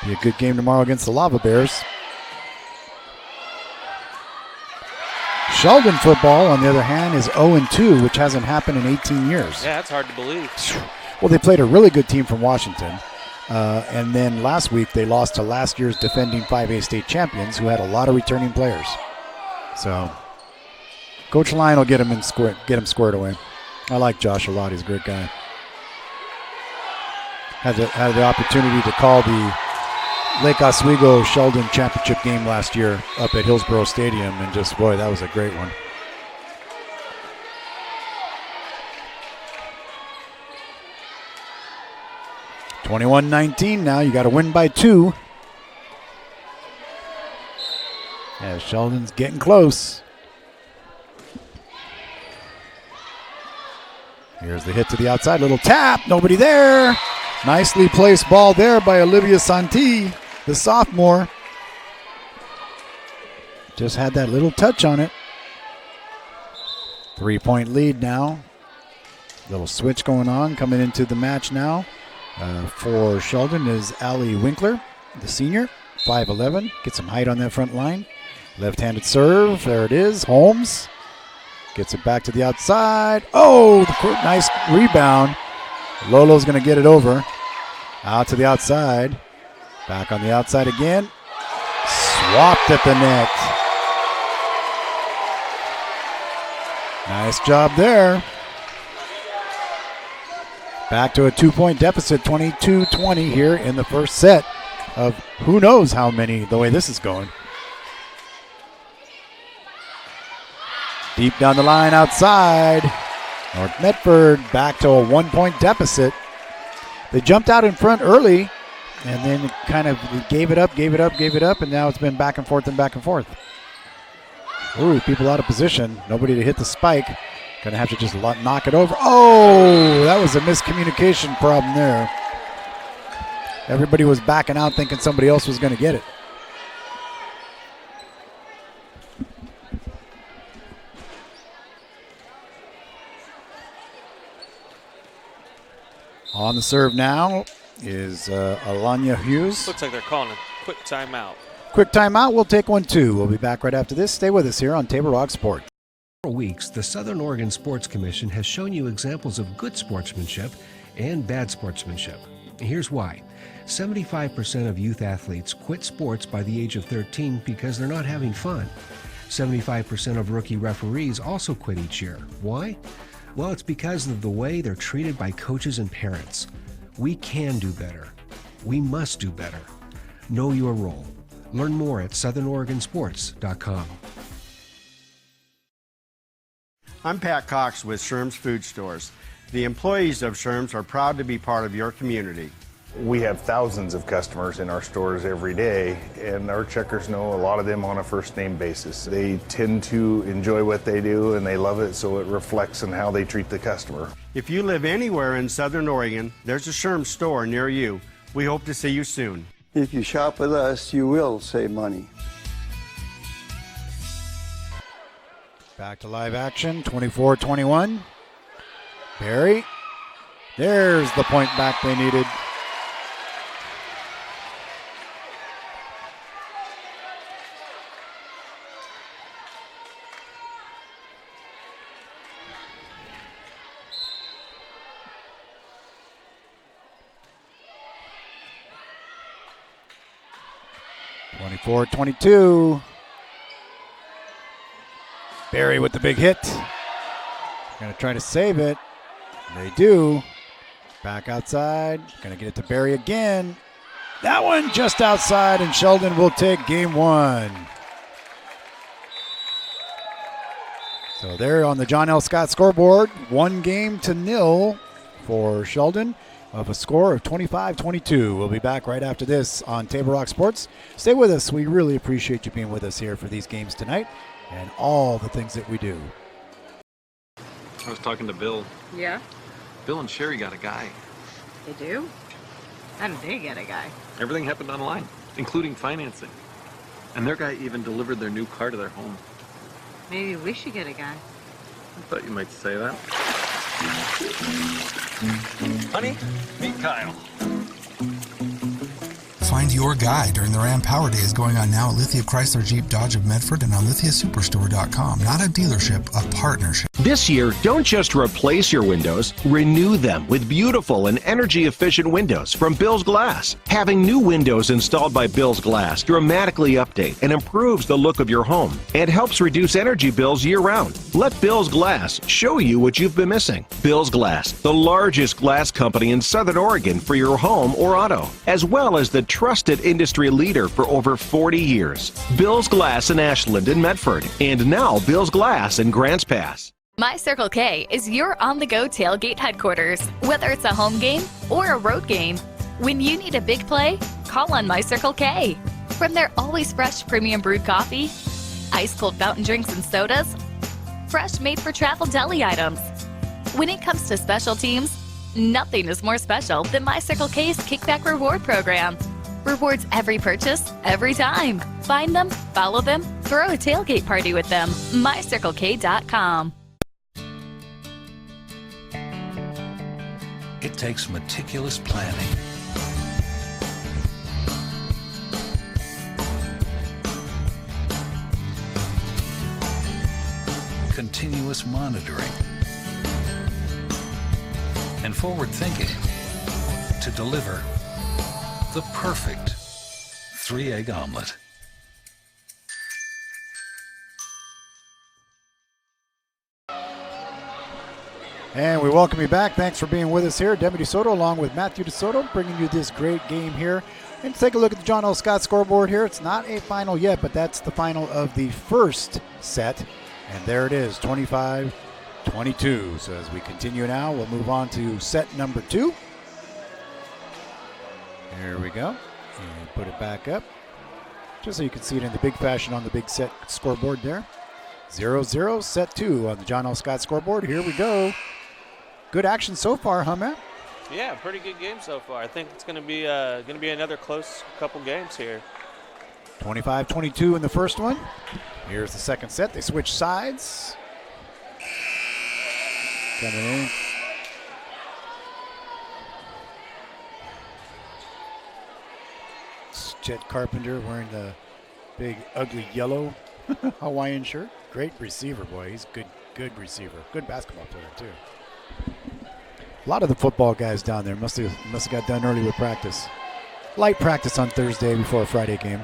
Be a good game tomorrow against the Lava Bears. Sheldon football, on the other hand, is 0-2, which hasn't happened in 18 years. Yeah, that's hard to believe. Well, they played a really good team from Washington. And then last week they lost to last year's defending 5A state champions who had a lot of returning players. So Coach Lyon will get him squared away. I like Josh a lot. He's a great guy. Had the opportunity to call the Lake Oswego Sheldon championship game last year up at Hillsborough Stadium, and just, boy, that was a great one. (21-19) now. You got to win by 2. As Sheldon's getting close. Here's the hit to the outside. Little tap. Nobody there. Nicely placed ball there by Olivia Santi, the sophomore. Just had that little touch on it. 3-point lead now. Little switch going on. Coming into the match now for Sheldon is Allie Winkler, the senior, 5'11". Get some height on that front line. Left-handed serve. There it is. Holmes gets it back to the outside. Oh, nice rebound. Lolo's going to get it over. Out to the outside. Back on the outside again. Swapped at the net. Nice job there. Back to a 2-point deficit, 22-20 here in the first set of who knows how many, the way this is going. Deep down the line outside. North Medford back to a 1-point deficit. They jumped out in front early and then kind of gave it up, and now it's been back and forth and back and forth. Ooh, people out of position. Nobody to hit the spike. Gonna have to just knock it over. Oh, that was a miscommunication problem there. Everybody was backing out thinking somebody else was gonna get it. On the serve now is Alanya Hughes. Looks like they're calling a quick timeout. Quick timeout. We'll take one too. We'll be back right after this. Stay with us here on Table Rock Sports. For weeks, the Southern Oregon Sports Commission has shown you examples of good sportsmanship and bad sportsmanship. Here's why. 75% of youth athletes quit sports by the age of 13 because they're not having fun. 75% of rookie referees also quit each year. Why? Well, it's because of the way they're treated by coaches and parents. We can do better. We must do better. Know your role. Learn more at southernoregonsports.com. I'm Pat Cox with Sherm's Food Stores. The employees of Sherm's are proud to be part of your community. We have thousands of customers in our stores every day, and our checkers know a lot of them on a first-name basis. They tend to enjoy what they do, and they love it, so it reflects in how they treat the customer. If you live anywhere in Southern Oregon, there's a Sherm's store near you. We hope to see you soon. If you shop with us, you will save money. Back to live action, 24-21. Barry. There's the point back they needed. 24-22. Barry with the big hit. Going to try to save it. They do. Back outside. Going to get it to Barry again. That one just outside, and Sheldon will take game one. So there on the John L. Scott scoreboard, 1-0 for Sheldon of a score of 25-22. We'll be back right after this on Table Rock Sports. Stay with us. We really appreciate you being with us here for these games tonight and all the things that we do. I was talking to Bill. Yeah? Bill and Sherry got a guy. They do? How did they get a guy? Everything happened online, including financing. And their guy even delivered their new car to their home. Maybe we should get a guy. I thought you might say that. Honey, meet Kyle. Find your guy during the Ram Power Days going on now at Lithia Chrysler Jeep Dodge of Medford and on lithiasuperstore.com. Not a dealership, a partnership. This year, don't just replace your windows, renew them with beautiful and energy-efficient windows from Bill's Glass. Having new windows installed by Bill's Glass dramatically update and improves the look of your home and helps reduce energy bills year-round. Let Bill's Glass show you what you've been missing. Bill's Glass, the largest glass company in Southern Oregon for your home or auto, as well as the trusted industry leader for over 40 years. Bill's Glass in Ashland and Medford, and now Bill's Glass in Grants Pass. My Circle K is your on-the-go tailgate headquarters. Whether it's a home game or a road game, when you need a big play, call on My Circle K. From their always fresh premium brewed coffee, ice-cold fountain drinks and sodas, fresh made-for-travel deli items. When it comes to special teams, nothing is more special than My Circle K's Kickback Reward Program. Rewards every purchase, every time. Find them, follow them, throw a tailgate party with them. MyCircleK.com. It takes meticulous planning, continuous monitoring, and forward thinking to deliver the perfect 3-egg omelet. And we welcome you back. Thanks for being with us here. Debbie DeSoto along with Matthew DeSoto bringing you this great game here. And take a look at the John L. Scott scoreboard here. It's not a final yet, but that's the final of the first set. And there it is, 25-22. So as we continue now, we'll move on to set number 2. There we go. And put it back up. Just so you can see it in the big fashion on the big set scoreboard there. 0-0, set 2 on the John L. Scott scoreboard. Here we go. Good action so far, huh, Matt? Yeah, pretty good game so far. I think it's going to be another close couple games here. 25-22 in the first one. Here's the second set. They switch sides. Coming in. It's Chet Carpenter wearing the big, ugly yellow Hawaiian shirt. Great receiver, boy. He's good receiver. Good basketball player, too. A lot of the football guys down there must have got done early with practice. Light practice on Thursday before a Friday game.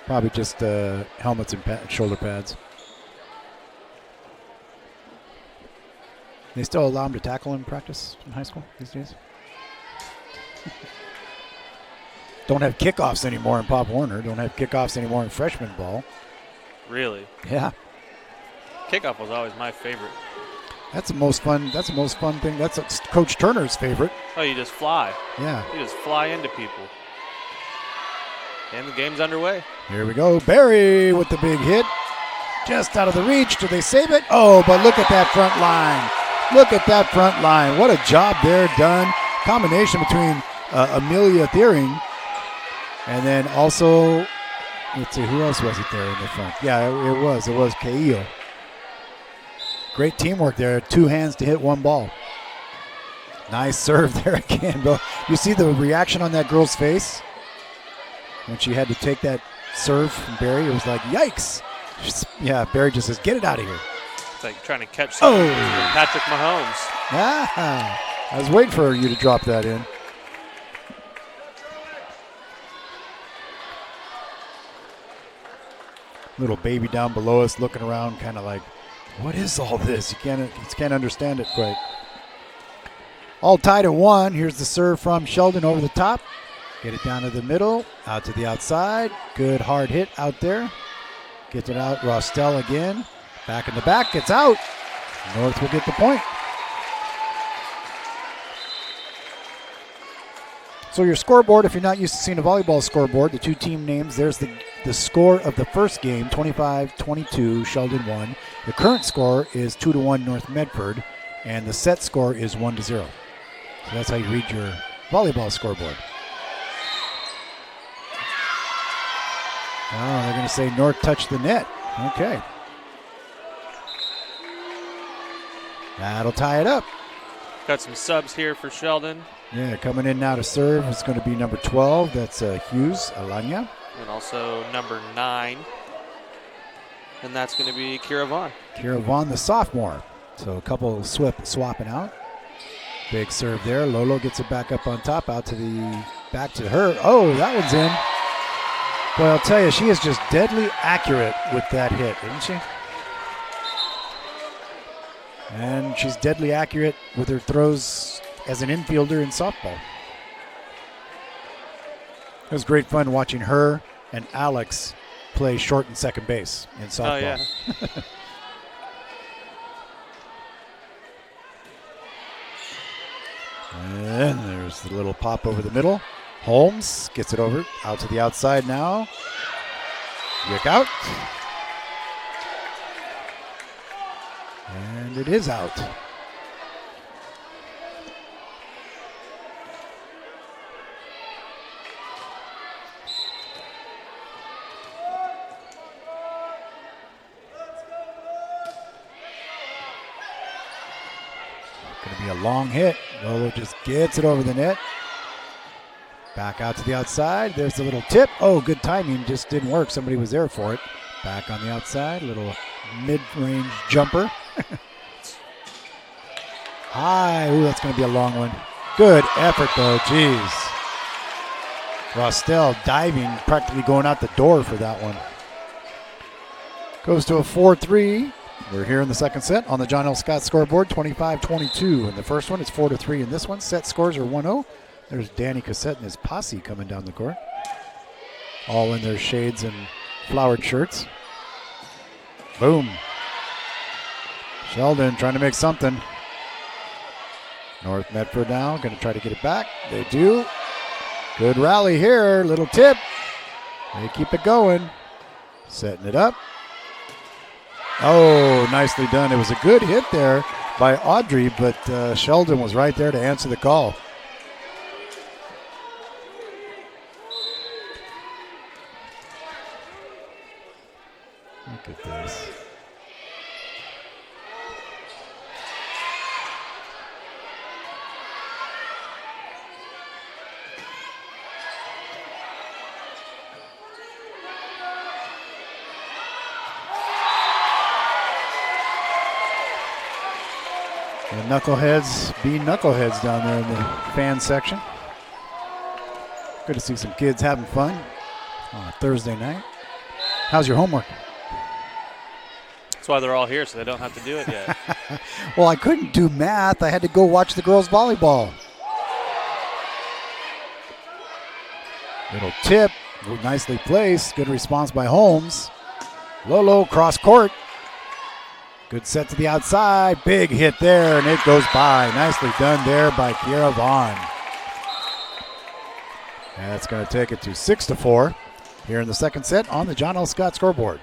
Probably just helmets and shoulder pads. They still allow them to tackle in practice in high school these days? Don't have kickoffs anymore in Pop Warner. Don't have kickoffs anymore in freshman ball. Really? Yeah. Kickoff was always my favorite. That's the most fun. That's the most fun thing. That's Coach Turner's favorite. Oh, you just fly. Yeah. You just fly into people. And the game's underway. Here we go. Barry with the big hit. Just out of the reach. Do they save it? Oh, but look at that front line. Look at that front line. What a job there done. Combination between Amelia Thiering and then also, let's see, who else was it there in the front? Yeah, it was Caillo. Great teamwork there. 2 hands to hit 1 ball. Nice serve there again, Bill. You see the reaction on that girl's face when she had to take that serve from Barry? It was like, yikes. Yeah, Barry just says, get it out of here. It's like trying to catch something from Patrick Mahomes. Ah, I was waiting for you to drop that in. Little baby down below us looking around kind of like, what is all this? You can't understand it quite. All tied at 1. Here's the serve from Sheldon over the top. Get it down to the middle, out to the outside. Good hard hit out there. Gets it out. Rostel again. Back in the back. Gets out. North will get the point. So your scoreboard, if you're not used to seeing a volleyball scoreboard, the two team names, there's the score of the first game, 25-22, Sheldon won. The current score is 2-1 North Medford, and the set score is 1-0. So that's how you read your volleyball scoreboard. Oh, they're going to say North touched the net. Okay. That'll tie it up. Got some subs here for Sheldon. Yeah, coming in now to serve is going to be number 12. That's Hughes Alanya. And also number 9. And that's going to be Kira Vaughn. Kira Vaughn, the sophomore. So a couple swapping out. Big serve there. Lolo gets it back up on top, back to her. Oh, that one's in. Boy, I'll tell you, she is just deadly accurate with that hit, isn't she? And she's deadly accurate with her throws as an infielder in softball. It was great fun watching her and Alex play short and second base in softball. Oh, yeah. And there's the little pop over the middle. Holmes gets it over, out to the outside now. Yick out. And it is out. Going to be a long hit. Lolo just gets it over the net. Back out to the outside. There's the little tip. Oh, good timing. Just didn't work. Somebody was there for it. Back on the outside. Little mid-range jumper. High. Ooh, that's going to be a long one. Good effort, though. Jeez. Rostel diving, practically going out the door for that one. Goes to a 4-3. We're here in the second set on the John L. Scott scoreboard, 25-22. In the first one, it's 4-3 in this one. Set scores are 1-0. There's Danny Cassette and his posse coming down the court. All in their shades and flowered shirts. Boom. Sheldon trying to make something. North Medford now going to try to get it back. They do. Good rally here. Little tip. They keep it going. Setting it up. Oh, nicely done. It was a good hit there by Audrey, but Sheldon was right there to answer the call. Look at this. The knuckleheads being knuckleheads down there in the fan section. Good to see some kids having fun on a Thursday night. How's your homework? That's why they're all here, so they don't have to do it yet. Well, I couldn't do math. I had to go watch the girls' volleyball. Little tip, nicely placed. Good response by Holmes. Lolo cross court. Good set to the outside. Big hit there, and it goes by. Nicely done there by Kiera Vaughn. That's going to take it to 6-4 here in the second set on the John L. Scott scoreboard.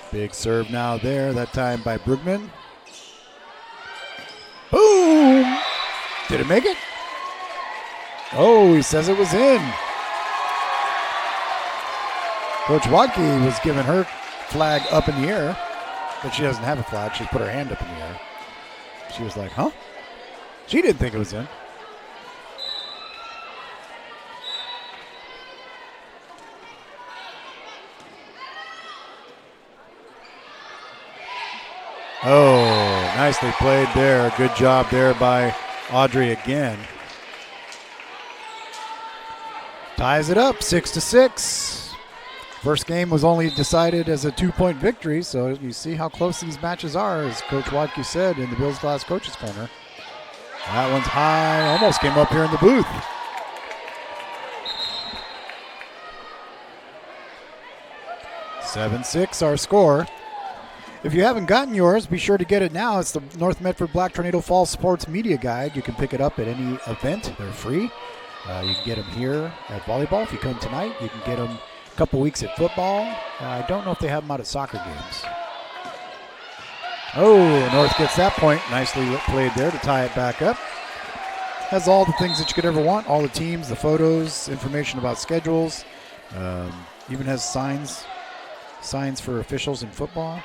Big serve now there, that time by Brugman. Boom! Did it make it? Oh, he says it was in. Coach Wadke was giving her flag up in the air, but she doesn't have a flag. She put her hand up in the air. She was like, huh? She didn't think it was in. Oh, nicely played there. Good job there by Audrey again. Ties it up 6-6. First game was only decided as a 2-point victory, so you see how close these matches are, as Coach Wadke said in the Bills Glass Coaches Corner. That one's high, almost came up here in the booth. 7-6 our score. If you haven't gotten yours, be sure to get it now. It's the North Medford Black Tornado Fall Sports Media Guide. You can pick it up at any event. They're free. You can get them here at volleyball. If you come tonight, you can get them a couple weeks at football. I don't know if they have them out at soccer games. Oh, North gets that point. Nicely played there to tie it back up. Has all the things that you could ever want. All the teams, the photos, information about schedules. Even has signs for officials in football.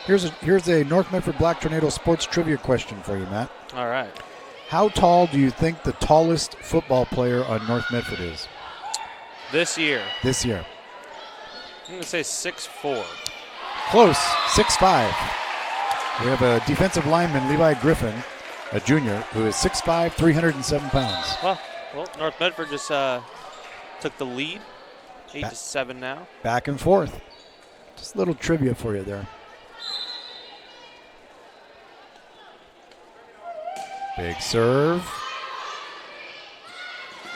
Here's a North Medford Black Tornado sports trivia question for you, Matt. All right. How tall do you think the tallest football player on North Medford is? This year. I'm going to say 6'4". Close, 6'5". We have a defensive lineman, Levi Griffin, a junior, who is 6'5", 307 pounds. Well, North Medford just took the lead, 8-7 now. Back and forth. Just a little trivia for you there. Big serve.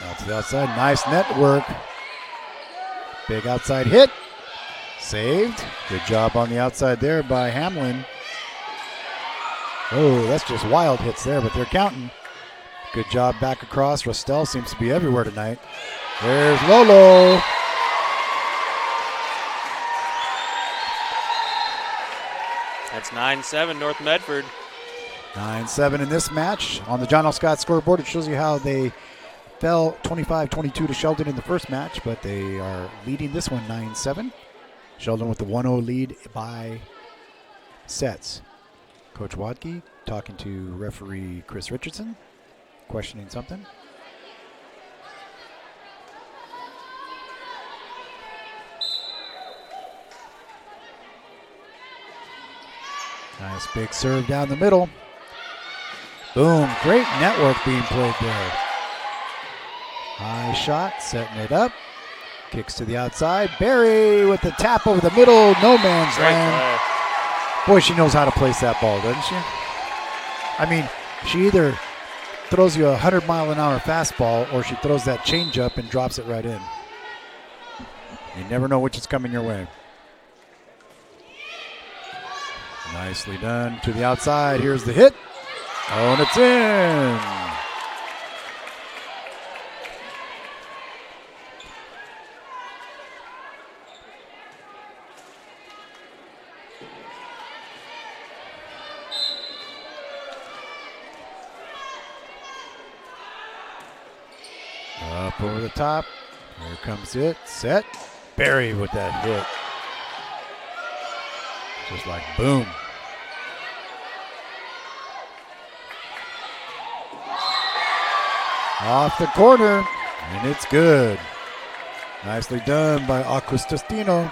Out to the outside. Nice network. Big outside hit. Saved. Good job on the outside there by Hamlin. Oh, that's just wild hits there, but they're counting. Good job back across. Rostel seems to be everywhere tonight. There's Lolo. That's 9-7 North Medford. 9-7 in this match. On the John L. Scott scoreboard, it shows you how they fell 25-22 to Sheldon in the first match, but they are leading this one 9-7. Sheldon with the 1-0 lead by sets. Coach Wadke talking to referee Chris Richardson, questioning something. Nice big serve down the middle. Boom, great network being played there. High shot, setting it up. Kicks to the outside. Barry with the tap over the middle. No man's land. Boy, she knows how to place that ball, doesn't she? I mean, she either throws you a 100-mile-an-hour fastball or she throws that changeup and drops it right in. You never know which is coming your way. Nicely done to the outside. Here's the hit. Oh, and it's in. Up over the top. Here comes it. Set. Barry with that hit. Just like boom. Off the corner, and it's good. Nicely done by Acustino.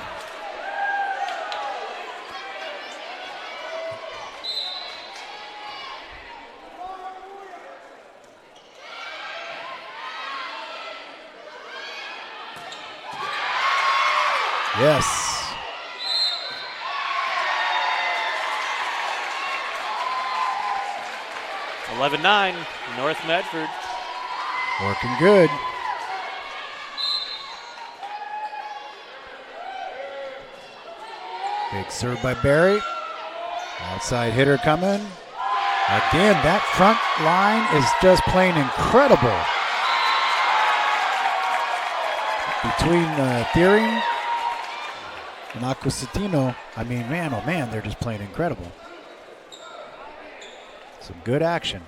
Yes. It's 11-9, North Medford. Working good. Big serve by Barry. Outside hitter coming. Again, that front line is just playing incredible. Between Thiering and Acustino, I mean, man, oh man, they're just playing incredible. Some good action.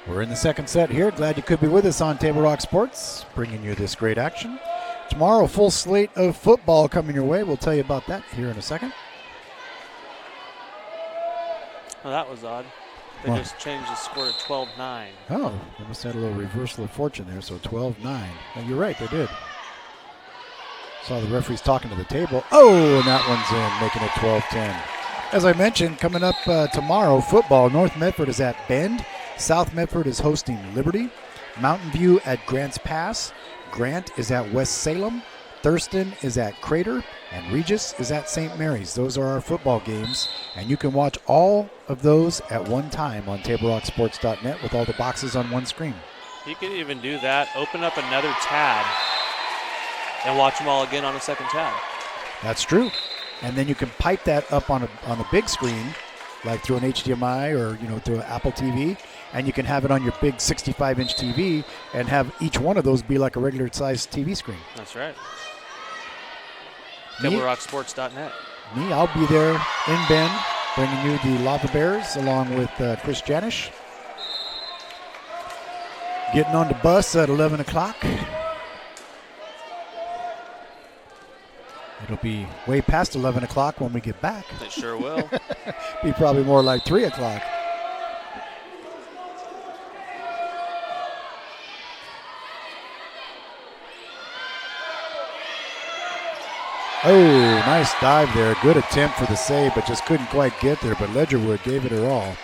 We're in the second set here. Glad you could be with us on Table Rock Sports, bringing you this great action. Tomorrow, full slate of football coming your way. We'll tell you about that here in a second. Oh, that was odd. They Well- just changed the score to 12-9. Oh, they must have had a little reversal of fortune there, so 12-9. And you're right, they did. Saw the referees talking to the table. Oh, and that one's in, making it 12-10. As I mentioned, coming up tomorrow, football. North Medford is at Bend. South Medford is hosting Liberty. Mountain View at Grants Pass. Grant is at West Salem. Thurston is at Crater. And Regis is at St. Mary's. Those are our football games. And you can watch all of those at one time on TableRockSports.net with all the boxes on one screen. You could even do that. Open up another tab and watch them all again on a second tab. That's true. And then you can pipe that up on a big screen, like through an HDMI or through an Apple TV, and you can have it on your big 65-inch TV and have each one of those be like a regular-sized TV screen. That's right. Me- TableRockSports.net. Me, I'll be there in Bend, bringing you the Lava Bears along with Chris Janish. Getting on the bus at 11 o'clock. It'll be way past 11 o'clock when we get back. It sure will. Be probably more like 3 o'clock. Oh, nice dive there. Good attempt for the save, but just couldn't quite get there. But Ledgerwood gave it her all.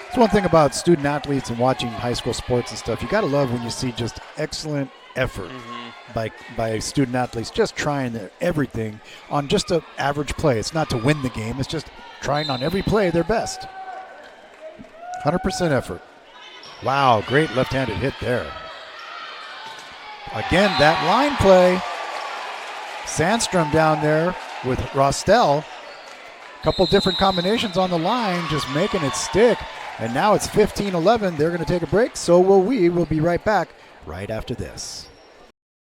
It's one thing about student athletes and watching high school sports and stuff. You got to love when you see just excellent effort by student athletes just trying everything on just an average play. It's not to win the game. It's just trying on every play their best. 100% effort. Wow, great left-handed hit there. Again, that line play. Sandstrom down there with Rostel. Couple different combinations on the line, just making it stick. And now it's 15-11. They're going to take a break. So will we. We'll be right back right after this.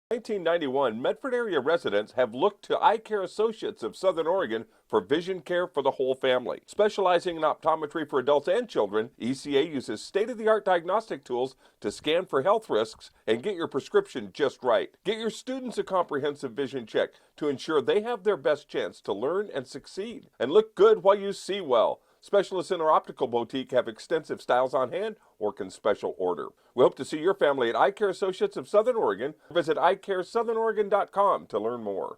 1991, Medford area residents have looked to Eye Care Associates of Southern Oregon for vision care for the whole family. Specializing in optometry for adults and children, ECA uses state-of-the-art diagnostic tools to scan for health risks and get your prescription just right. Get your students a comprehensive vision check to ensure they have their best chance to learn and succeed. And look good while you see well. Specialists in our optical boutique have extensive styles on hand or can special order. We hope to see your family at Eye Care Associates of Southern Oregon. Visit eyecaresouthern.com to learn more.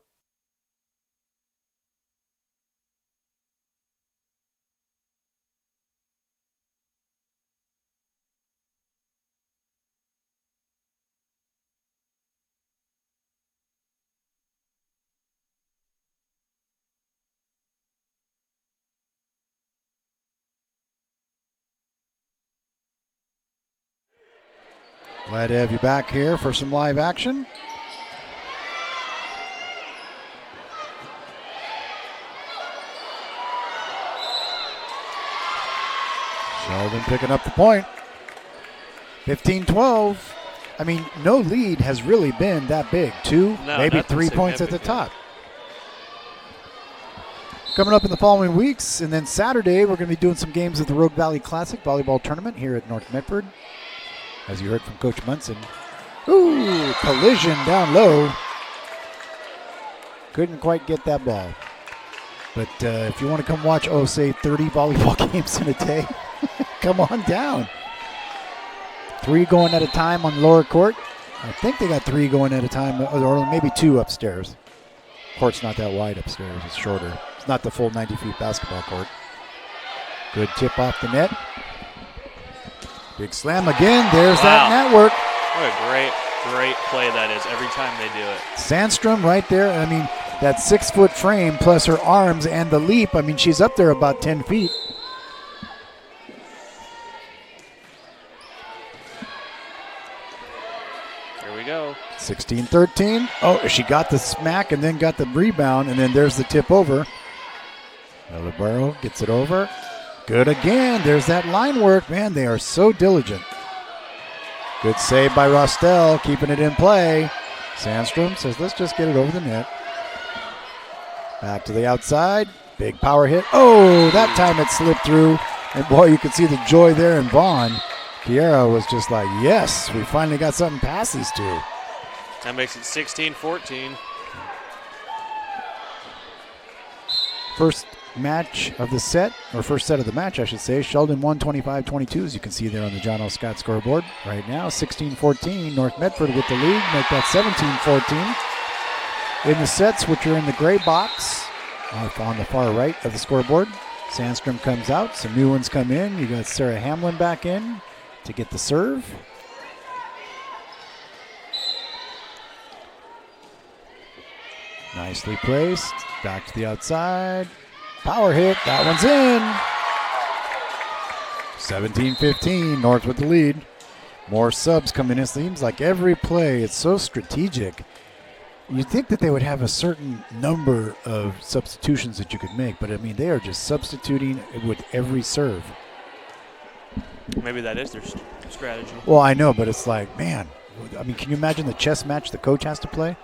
Glad to have you back here for some live action. Sheldon picking up the point. 15-12. I mean, no lead has really been that big. Maybe 3 points at the top. Coming up in the following weeks, and then Saturday, we're going to be doing some games at the Rogue Valley Classic Volleyball Tournament here at North Medford. As you heard from Coach Munson. Ooh, collision down low. Couldn't quite get that ball. But if you want to come watch, say 30 volleyball games in a day, come on down. 3 going at a time on the lower court. I think they got 3 going at a time, or maybe 2 upstairs. Court's not that wide upstairs. It's shorter. It's not the full 90 feet basketball court. Good tip off the net. Big slam again. There's that network. What a great play that is every time they do it. Sandstrom right there. I mean, that 6-foot frame plus her arms and the leap. I mean, she's up there about 10 feet. Here we go. 16-13. Oh, she got the smack and then got the rebound, and then there's the tip over. Libero gets it over. Good again. There's that line work. Man, they are so diligent. Good save by Rostel, keeping it in play. Sandstrom says, let's just get it over the net. Back to the outside. Big power hit. Oh, that time it slipped through. And boy, you could see the joy there in Vaughn. Kiera was just like, yes, we finally got something past these two. That makes it 16-14. First match of the set, or first set of the match, I should say. Sheldon won 25-22, as you can see there on the John L. Scott scoreboard. Right now, 16-14, North Medford with the lead, make that 17-14. In the sets, which are in the gray box, on the far right of the scoreboard, Sandstrom comes out, some new ones come in. You got Sarah Hamlin back in to get the serve. Nicely placed, back to the outside. Power hit, that one's in. 17-15, North with the lead. More subs coming in. Seems like every play, it's so strategic. You'd think that they would have a certain number of substitutions that you could make, but I mean, they are just substituting with every serve. Maybe that is their strategy. Well, I know, but it's like, man, I mean, can you imagine the chess match the coach has to play?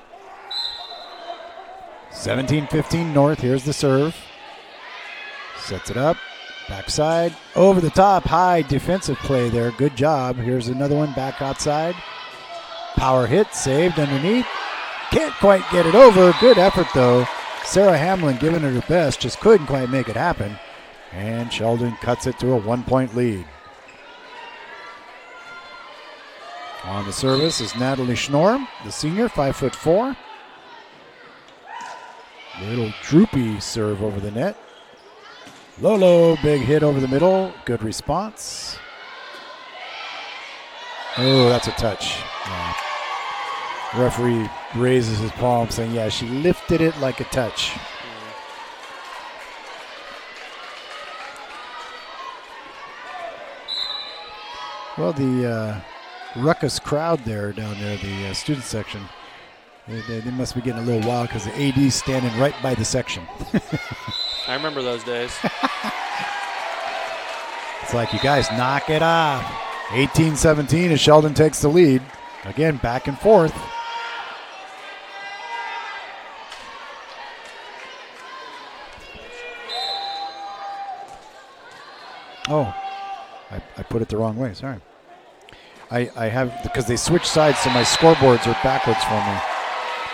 17-15 North, here's the serve. Sets it up, backside, over the top, high defensive play there, good job. Here's another one, back outside. Power hit, saved underneath. Can't quite get it over, good effort though. Sarah Hamlin giving it her best, just couldn't quite make it happen. And Sheldon cuts it to a 1-point lead. On the service is Natalie Schnorr, the senior, 5'4". Little droopy serve over the net. Lolo, big hit over the middle. Good response. Oh, that's a touch. Yeah. Referee raises his palm saying, yeah, she lifted it like a touch. Well, the ruckus crowd there down there, the student section, they must be getting a little wild because the AD's standing right by the section. I remember those days. It's like, you guys knock it off. 18-17 as Sheldon takes the lead. Again, back and forth. Oh, I put it the wrong way, sorry. I have, because they switch sides, so my scoreboards are backwards for me.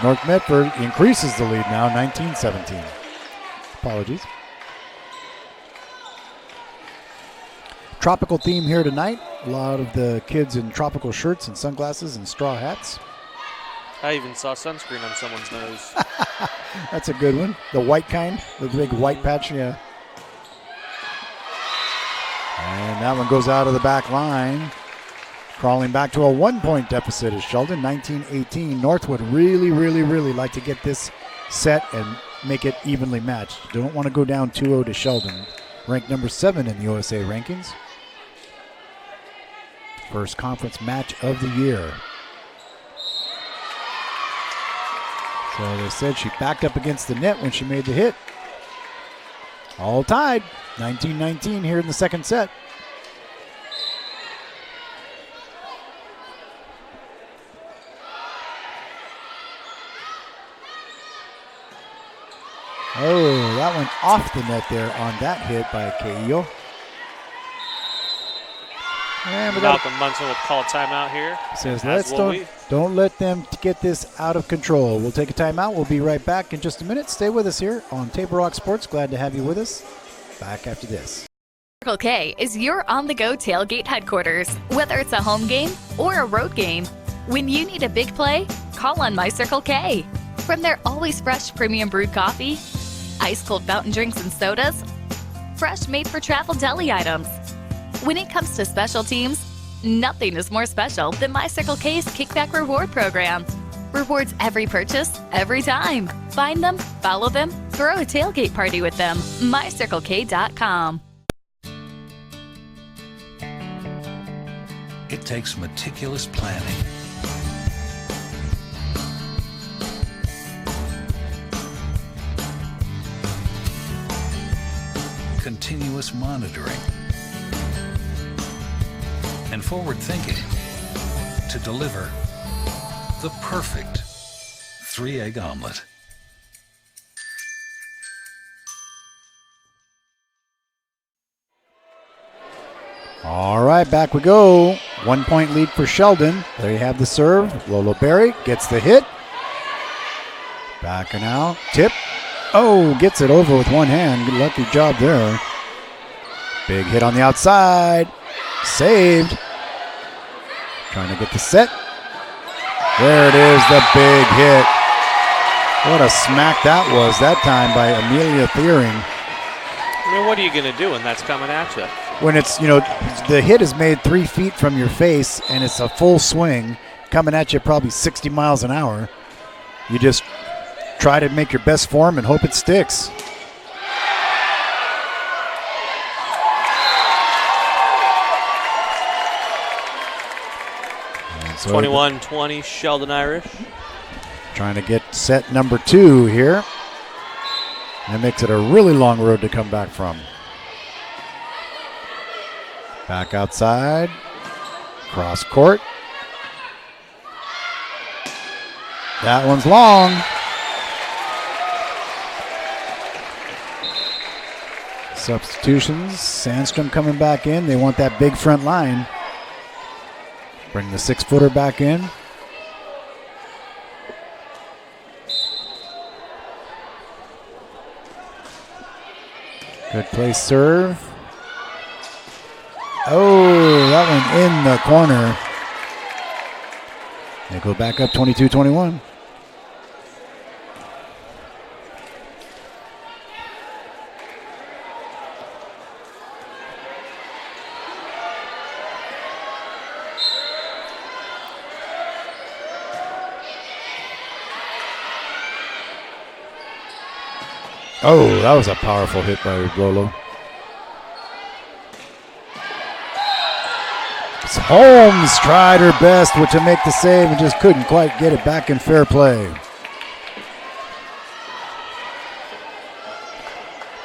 North Medford increases the lead now, 19-17. Apologies. Tropical theme here tonight. A lot of the kids in tropical shirts and sunglasses and straw hats. I even saw sunscreen on someone's nose. That's a good one. The white kind, the big white patch, yeah. And that one goes out of the back line. Crawling back to a 1-point deficit is Sheldon, 19-18. North would really, really, really like to get this set and make it evenly matched. Don't want to go down 2-0 to Sheldon, ranked number 7 in the USA rankings. First conference match of the year. So they said she backed up against the net when she made the hit. All tied, 19-19 here in the second set. Oh, that went off the net there on that hit by Keio. And Malcolm Munson will call a timeout here. Says, don't let them get this out of control. We'll take a timeout. We'll be right back in just a minute. Stay with us here on Table Rock Sports. Glad to have you with us. Back after this. Circle K is your on-the-go tailgate headquarters. Whether it's a home game or a road game, when you need a big play, call on My Circle K. From their always fresh premium brewed coffee, ice-cold fountain drinks and sodas, fresh made-for-travel deli items. When it comes to special teams, nothing is more special than My Circle K's Kickback Reward Program. Rewards every purchase, every time. Find them, follow them, throw a tailgate party with them. MyCircleK.com. It takes meticulous planning, continuous monitoring, and forward thinking to deliver the perfect 3-egg omelet. All right, back we go. 1-point lead for Sheldon. There you have the serve. Lolo Berry gets the hit. Back and out. Tip. Oh, gets it over with one hand. Good lucky job there. Big hit on the outside. Saved. Trying to get the set. There it is, the big hit. What a smack that was that time by Amelia Thiering. I mean, what are you going to do when that's coming at you? When it's, the hit is made 3 feet from your face and it's a full swing coming at you probably 60 miles an hour. You just try to make your best form and hope it sticks. So 21-20, Sheldon Irish. Trying to get set number 2 here. That makes it a really long road to come back from. Back outside. Cross court. That one's long. Substitutions. Sandstrom coming back in. They want that big front line. Bring the 6-footer back in. Good place serve. Oh, that one in the corner. They go back up 22-21. Oh, that was a powerful hit by Rolo. Holmes tried her best to make the save and just couldn't quite get it back in fair play.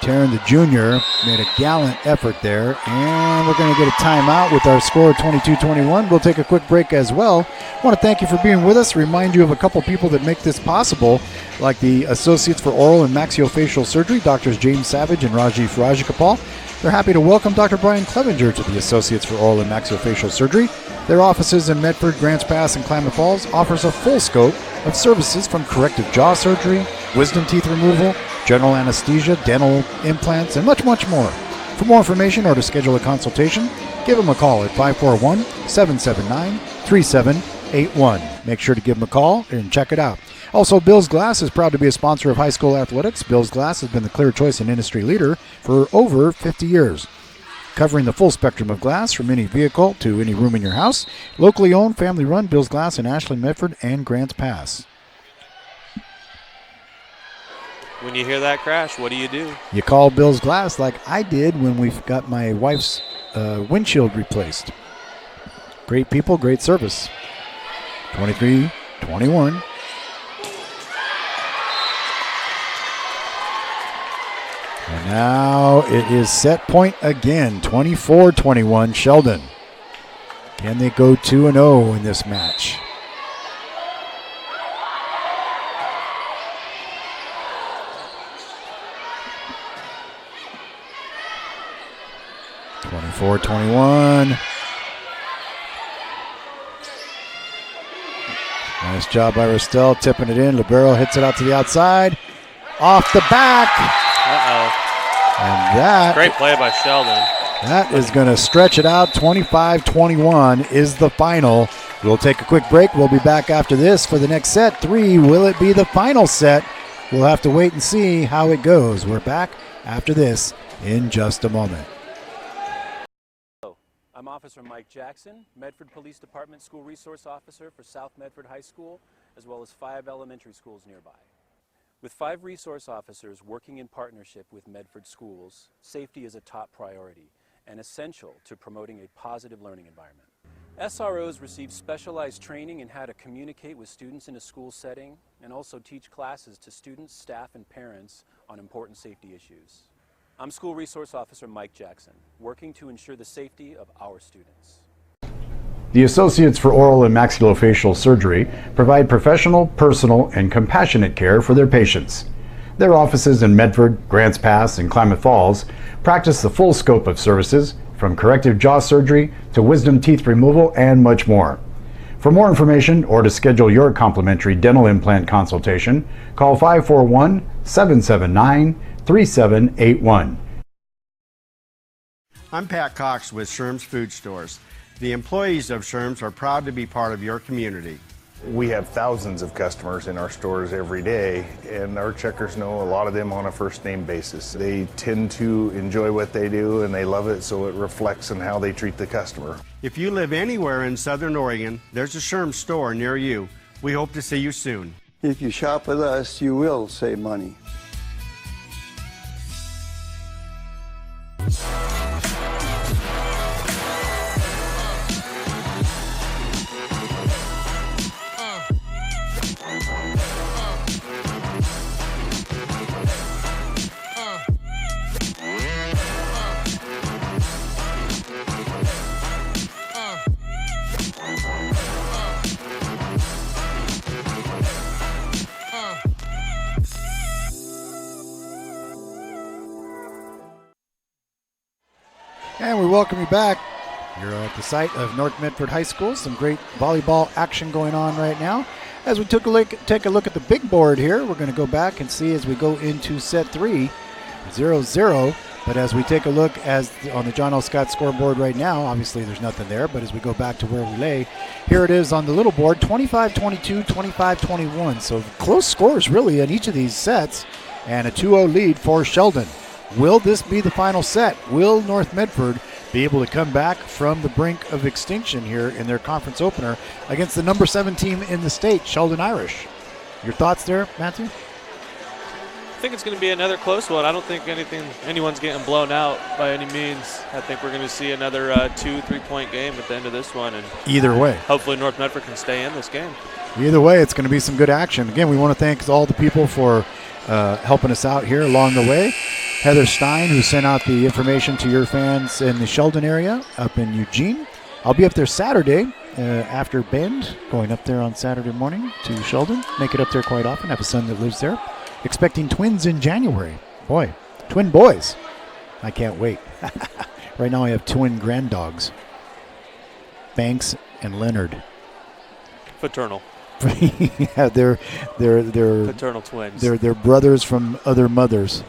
Taryn, the junior, made a gallant effort there, and we're going to get a timeout with our score 22-21. We'll take a quick break as well. I want to thank you for being with us. Remind you of a couple people that make this possible, like the Associates for Oral and Maxillofacial Surgery, Drs. James Savage and Rajiv Rajagopal. They're happy to welcome Dr. Brian Clevenger to the Associates for Oral and Maxillofacial Surgery. Their offices in Medford, Grants Pass, and Klamath Falls offers a full scope of services from corrective jaw surgery, wisdom teeth removal, general anesthesia, dental implants, and much, much more. For more information or to schedule a consultation, give them a call at 541-779-3781. Make sure to give them a call and check it out. Also, Bill's Glass is proud to be a sponsor of high school athletics. Bill's Glass has been the clear choice and industry leader for over 50 years. Covering the full spectrum of glass from any vehicle to any room in your house. Locally owned, family run, Bill's Glass in Ashland, Medford, and Grants Pass. When you hear that crash, what do? You call Bill's Glass like I did when we got my wife's windshield replaced. Great people, great service. 23-21. And now it is set point again, 24-21 Sheldon. Can they go 2-0 in this match? (24-21). Nice job by Rostel, tipping it in. Libero hits it out to the outside. Off the back. Uh-oh. And that... Great play by Sheldon. That is going to stretch it out. 25-21 is the final. We'll take a quick break. We'll be back after this for the next set. 3, will it be the final set? We'll have to wait and see how it goes. We're back after this in just a moment. I'm Officer Mike Jackson, Medford Police Department School Resource Officer for South Medford High School, as well as 5 elementary schools nearby. With 5 resource officers working in partnership with Medford schools, safety is a top priority and essential to promoting a positive learning environment. SROs receive specialized training in how to communicate with students in a school setting and also teach classes to students, staff, and parents on important safety issues. I'm School Resource Officer Mike Jackson, working to ensure the safety of our students. The Associates for Oral and Maxillofacial Surgery provide professional, personal, and compassionate care for their patients. Their offices in Medford, Grants Pass, and Klamath Falls practice the full scope of services from corrective jaw surgery to wisdom teeth removal and much more. For more information or to schedule your complimentary dental implant consultation, call 541-779-3781. I'm Pat Cox with Sherm's Food Stores. The employees of Sherm's are proud to be part of your community. We have thousands of customers in our stores every day, and our checkers know a lot of them on a first name basis. They tend to enjoy what they do and they love it, so it reflects in how they treat the customer. If you live anywhere in Southern Oregon, there's a Sherm's store near you. We hope to see you soon. If you shop with us, you will save money. And we welcome you back. You're at the site of North Medford High School. Some great volleyball action going on right now. As we take a look at the big board here, we're going to go back and see as we go into set 3, 0-0. But as we take a look on the John L. Scott scoreboard right now, obviously there's nothing there, but as we go back to where we lay, here it is on the little board, 25-22, 25-21. So close scores really in each of these sets, and a 2-0 lead for Sheldon. Will this be the final set? Will North Medford be able to come back from the brink of extinction here in their conference opener against the number 7 team in the state, Sheldon Irish? Your thoughts there, Matthew? I think it's going to be another close one. I don't think anyone's getting blown out by any means. I think we're going to see another 2-3-point game at the end of this one. And either way, hopefully North Medford can stay in this game. Either way, it's going to be some good action. Again, we want to thank all the people for helping us out here along the way. Heather Stein, who sent out the information to your fans in the Sheldon area up in Eugene. I'll be up there Saturday after Bend, going up there on Saturday morning to Sheldon. Make it up there quite often. I have a son that lives there. Expecting twins in January. Boy, twin boys. I can't wait. Right now I have twin granddogs. Banks and Leonard. Paternal. Yeah, they're paternal twins. They're brothers from other mothers.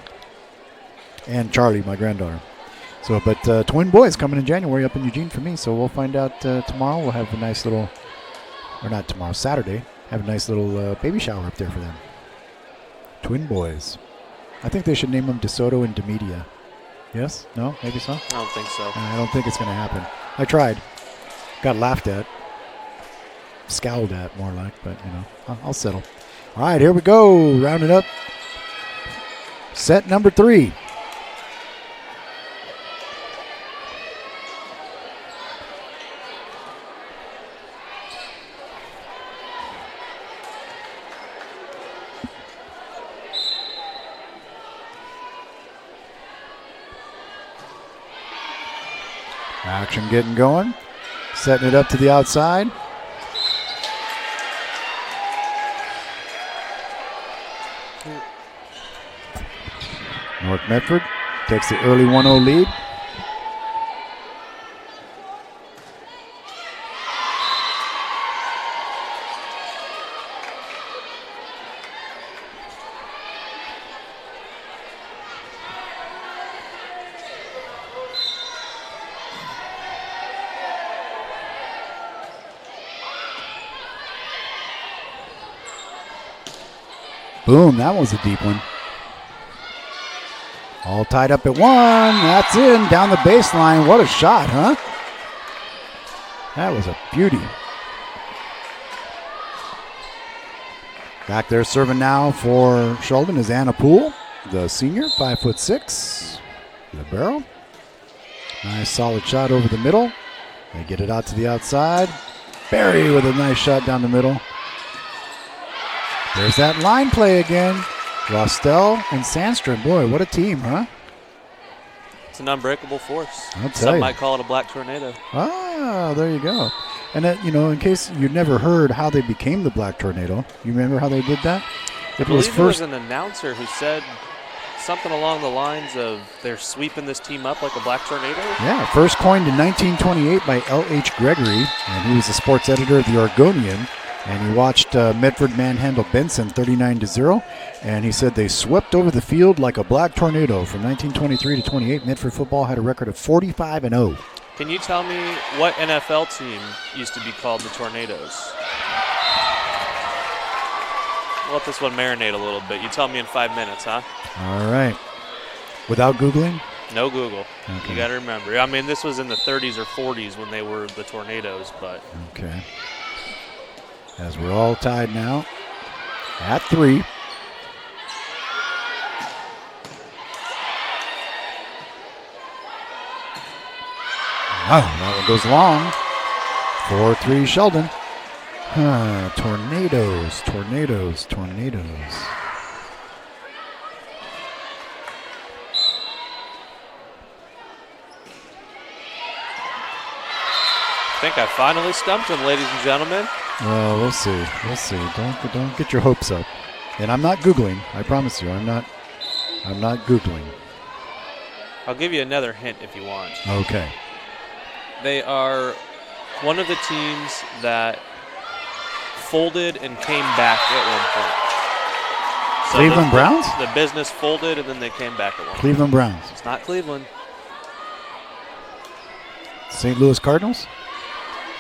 And Charlie, my granddaughter. So, but twin boys coming in January up in Eugene for me. So we'll find out tomorrow. We'll have a nice little, or not tomorrow, Saturday. Have a nice little baby shower up there for them. Twin boys. I think they should name them DeSoto and DeMedia. Yes? No? Maybe so? I don't think so. I don't think it's going to happen. I tried. Got laughed at. Scowled at, more like, but, you know, I'll settle. All right, here we go. Rounding up. Set number 3. Action getting going. Setting it up to the outside. North Medford takes the early 1-0 lead. Boom, that was a deep one. All tied up at 1. That's in, down the baseline. What a shot, huh? That was a beauty. Back there serving now for Sheldon is Anna Poole, the senior, 5'6", libero. Nice solid shot over the middle. They get it out to the outside. Barry with a nice shot down the middle. There's that line play again. Rostel and Sandstrom. Boy, what a team, huh? It's an unbreakable force. I'll tell Some you. might call it a black tornado. Ah, there you go. And that, you know, in case you've never heard how they became the Black Tornado, you remember how they did that? I believe it was an announcer who said something along the lines of they're sweeping this team up like a black tornado? Yeah, first coined in 1928 by L.H. Gregory, and he was the sports editor of the Oregonian. And he watched Medford manhandle Benson 39-0, and he said they swept over the field like a black tornado. From 1923 to 28, Medford football had a record of 45-0. Can you tell me what NFL team used to be called the Tornadoes? We'll let this one marinate a little bit. You tell me in 5 minutes, huh? All right. Without Googling? No Google. Okay. You got to remember. I mean, this was in the 30s or 40s when they were the Tornadoes, but. Okay. As we're all tied now at 3. Oh, that one goes long. 4-3 Sheldon. Tornadoes, tornadoes, tornadoes. I think I finally stumped him, ladies and gentlemen. Well, we'll see. We'll see. Don't get your hopes up. And I'm not Googling. I promise you, I'm not Googling. I'll give you another hint if you want. Okay. They are one of the teams that folded and came back at one point. So Cleveland Browns? The business folded and then they came back at one Cleveland point. Browns. It's not Cleveland. St. Louis Cardinals?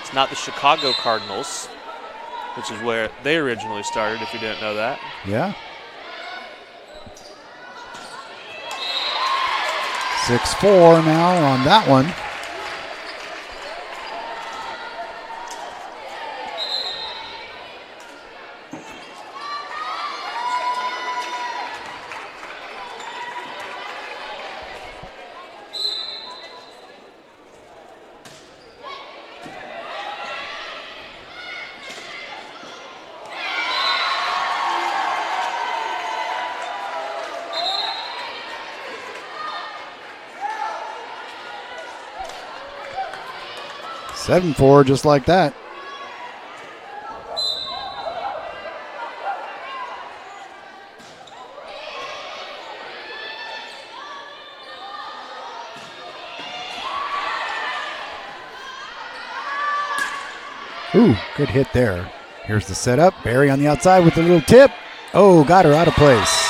It's not the Chicago Cardinals, which is where they originally started, if you didn't know that. Yeah. 6-4 now on that one. $7-4, just like that. Ooh, good hit there. Here's the setup. Barry on the outside with a little tip. Oh, got her out of place.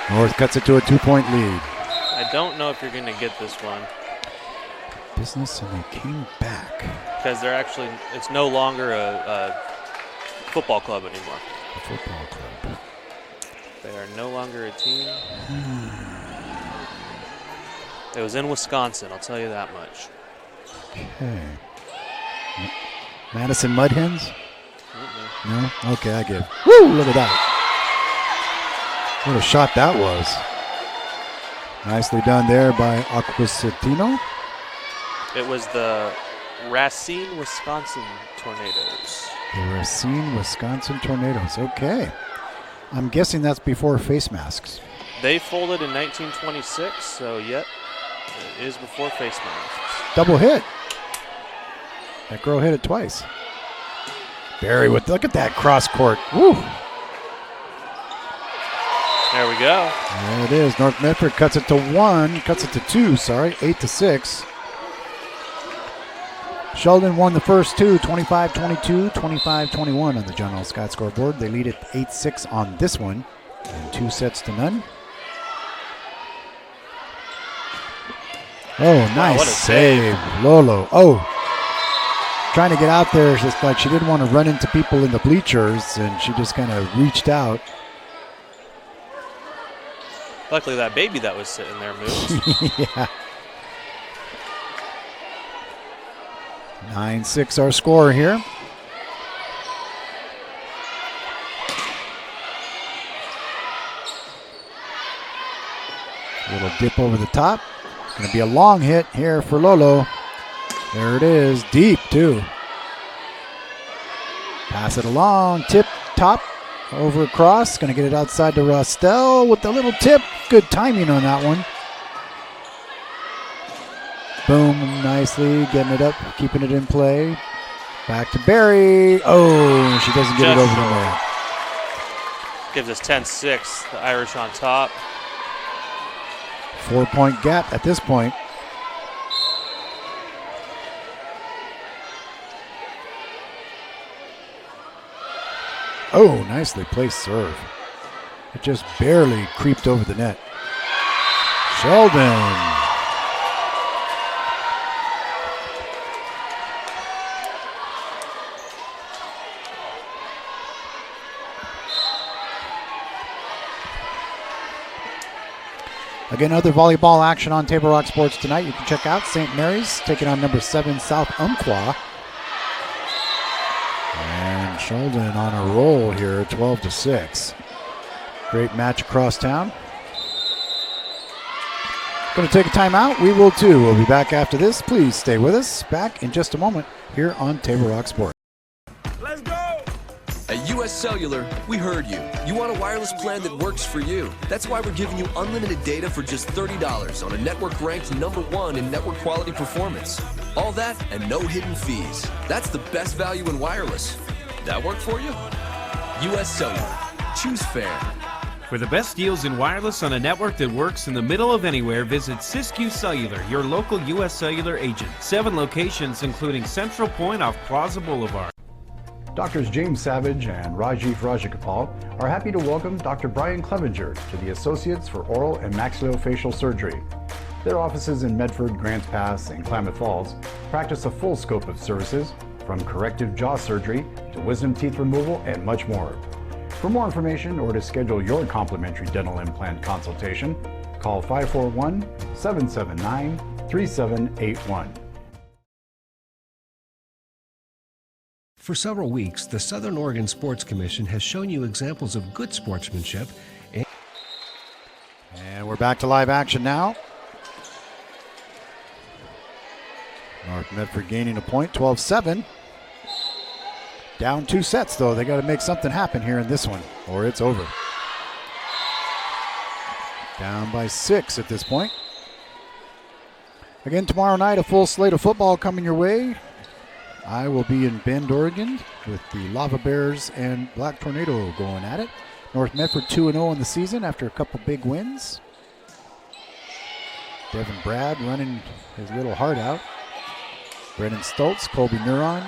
North cuts it to a 2-point lead. I don't know if you're going to get this one. Business, and they came back. Because they're actually, it's no longer a football club anymore. A football club. They are no longer a team. It was in Wisconsin, I'll tell you that much. Okay. Madison Mud Hens? No? Okay, I give. Woo! Look at that. What a shot that was. Nicely done there by Aquisitino. It was the Racine, Wisconsin Tornadoes. The Racine, Wisconsin Tornadoes. Okay. I'm guessing that's before face masks. They folded in 1926, so yet it is before face masks. Double hit. That girl hit it twice. Barry with, look at that cross court. Woo! There we go. There it is. North Medford cuts it to 2, 8-6. Sheldon won the first two, 25-22, 25-21 on the General Scott scoreboard. They lead at 8-6 on this one, and 2-0. Oh, nice what a save. Lolo. Oh, trying to get out there, just like she didn't want to run into people in the bleachers, and she just kind of reached out. Luckily that baby that was sitting there moved. Yeah. 9-6 our score here. A little dip over the top. Going to be a long hit here for Lolo. There it is, deep too. Pass it along, tip, top, over across. Going to get it outside to Rostel with the little tip. Good timing on that one. Boom, nicely getting it up, keeping it in play. Back to Barry. Oh, she doesn't get it over the net. Gives us 10-6, the Irish on top. 4-point gap at this point. Oh, nicely placed serve. It just barely creeped over the net. Sheldon. Again, other volleyball action on Table Rock Sports tonight. You can check out St. Mary's taking on number 7 South Umpqua. And Sheldon on a roll here, 12-6. Great match across town. Going to take a timeout. We will too. We'll be back after this. Please stay with us. Back in just a moment here on Table Rock Sports. Let's go! At US Cellular, we heard you. You want a wireless plan that works for you. That's why we're giving you unlimited data for just $30 on a network ranked #1 in network quality performance. All that and no hidden fees. That's the best value in wireless. That work for you? US Cellular. Choose fair. For the best deals in wireless on a network that works in the middle of anywhere, visit SWC Cellular, your local US Cellular agent. 7 locations, including Central Point off Plaza Boulevard. Doctors James Savage and Rajiv Rajagopal are happy to welcome Dr. Brian Clevenger to the Associates for Oral and Maxillofacial Surgery. Their offices in Medford, Grants Pass, and Klamath Falls practice a full scope of services, from corrective jaw surgery to wisdom teeth removal and much more. For more information or to schedule your complimentary dental implant consultation, call 541-779-3781. For several weeks, the Southern Oregon Sports Commission has shown you examples of good sportsmanship. And we're back to live action now. North Medford gaining a point, 12-7. Down 2 sets, though. They got to make something happen here in this one, or it's over. Down by 6 at this point. Again, tomorrow night, a full slate of football coming your way. I will be in Bend, Oregon, with the Lava Bears and Black Tornado going at it. North Medford 2-0 in the season after a couple big wins. Devin Brad running his little heart out. Brennan Stoltz, Colby Neuron,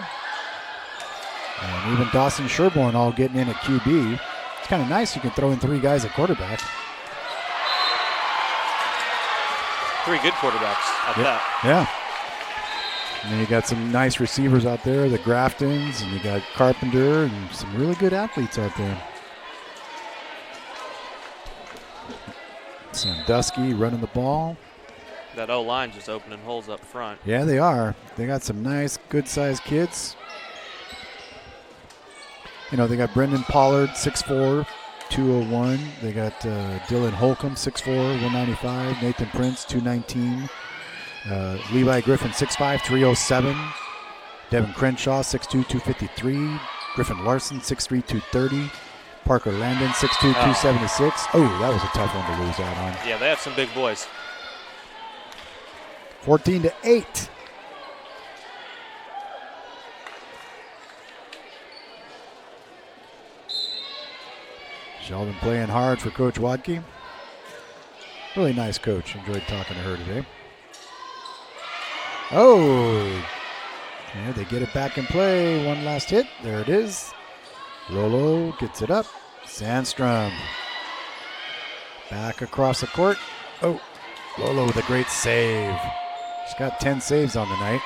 and even Dawson Sherborne all getting in at QB. It's kind of nice you can throw in 3 guys at quarterback. 3 good quarterbacks at that. Yeah. And then you got some nice receivers out there, the Graftons, and you got Carpenter, and some really good athletes out there. Sandusky running the ball. That O-line just opening holes up front. Yeah, they are. They got some nice, good-sized kids. You know, they got Brendan Pollard, 6'4", 201. They got Dylan Holcomb, 6'4", 195. Nathan Prince, 219. Levi Griffin, 6'5", 307. Devin Crenshaw, 6'2", 253. Griffin Larson, 6'3", 230. Parker Landon, 6'2", 276. Oh, that was a tough one to lose out on. Yeah, they have some big boys. 14-8. Sheldon playing hard for Coach Wadke. Really nice coach. Enjoyed talking to her today. Oh, yeah, they get it back in play. One last hit. There it is. Lolo gets it up. Sandstrom back across the court. Oh, Lolo with a great save. She's got 10 saves on the night.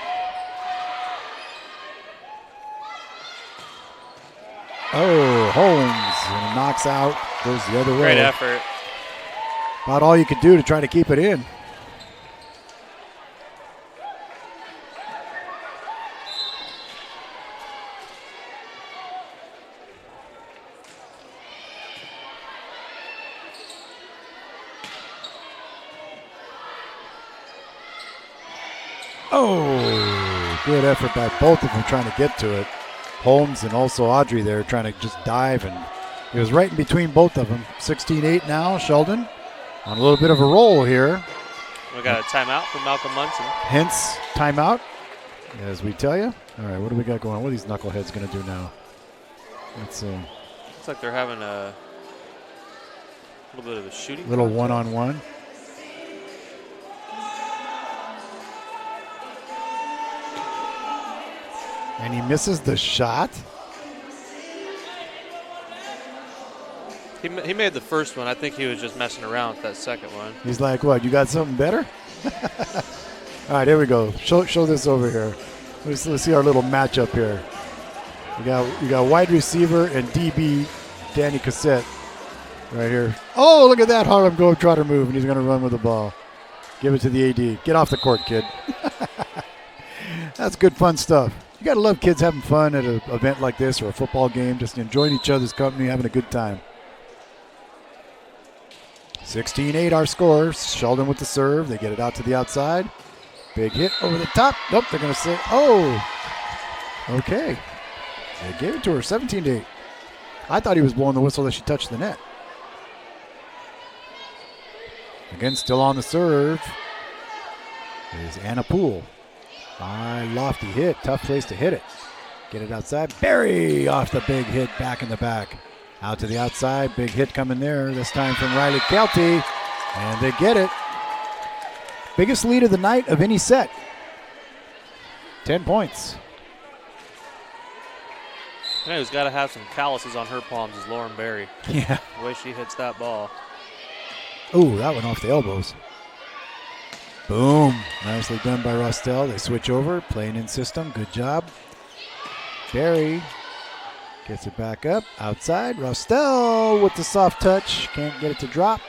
Oh, Holmes and knocks out, goes the other way. Great effort. About all you could do to try to keep it in. Oh, good effort by both of them trying to get to it. Holmes and also Audrey there trying to just dive, and it was right in between both of them. 16-8 now, Sheldon on a little bit of a roll here. We got a timeout from Malcolm Munson. Hence, timeout, as we tell you. All right, what do we got going on? What are these knuckleheads going to do now? Let's see. Looks like they're having a A little bit of a shooting. Little one-on-one. And he misses the shot. He made the first one. I think he was just messing around with that second one. He's like, what, you got something better? All right, here we go. Show this over here. Let's see our little matchup here. You got wide receiver and DB Danny Cassette right here. Oh, look at that Harlem Globetrotter move, and he's going to run with the ball. Give it to the AD. Get off the court, kid. That's good, fun stuff. You got to love kids having fun at an event like this or a football game, just enjoying each other's company, having a good time. 16-8 our score. Sheldon with the serve. They get it out to the outside. Big hit over the top. Nope, they're going to say, oh. Okay. They gave it to her, 17-8. I thought he was blowing the whistle that she touched the net. Again, still on the serve is Anna Poole. High, lofty hit. Tough place to hit it. Get it outside. Barry off the big hit back in the back. Out to the outside. Big hit coming there. This time from Riley Kelty. And they get it. Biggest lead of the night of any set. 10 points. You know who's got to have some calluses on her palms is Lauren Berry. Yeah. The way she hits that ball. Ooh, that went off the elbows. Boom. Nicely done by Rostel. They switch over. Playing in system. Good job. Berry gets it back up. Outside. Rostel with the soft touch. Can't get it to drop.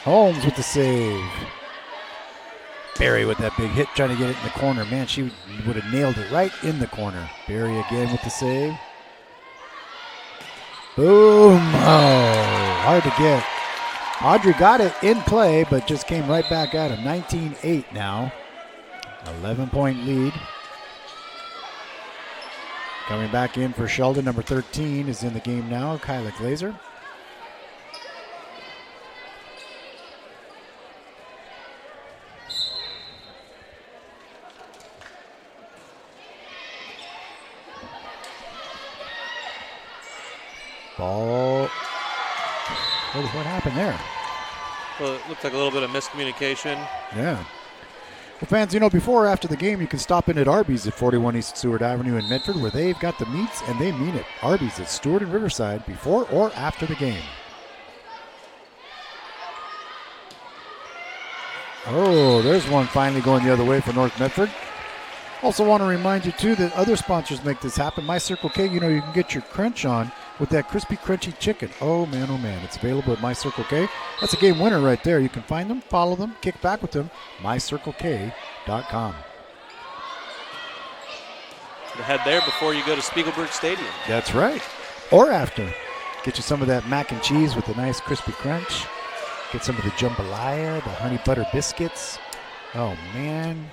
Holmes with the save. Berry with that big hit, trying to get it in the corner. Man, she would have nailed it right in the corner. Berry again with the save. Boom. Oh, hard to get. Audrey got it in play, but just came right back at him. 19-8 now. 11-point lead. Coming back in for Sheldon, number 13 is in the game now, Kyla Glazer. Ball. What happened there? Well, it looked like a little bit of miscommunication. Yeah. Well, fans, before or after the game, you can stop in at Arby's at 41 East Stewart Avenue in Medford, where they've got the meats, and they mean it. Arby's at Stewart and Riverside before or after the game. Oh, there's one finally going the other way for North Medford. Also want to remind you, too, that other sponsors make this happen. My Circle K, you can get your crunch on with that crispy, crunchy chicken. Oh, man. It's available at My Circle K. That's a game winner right there. You can find them, follow them, kick back with them. MyCircleK.com. Head there before you go to Spiegelberg Stadium. That's right. Or after. Get you some of that mac and cheese with a nice crispy crunch. Get some of the jambalaya, the honey butter biscuits. Oh, man.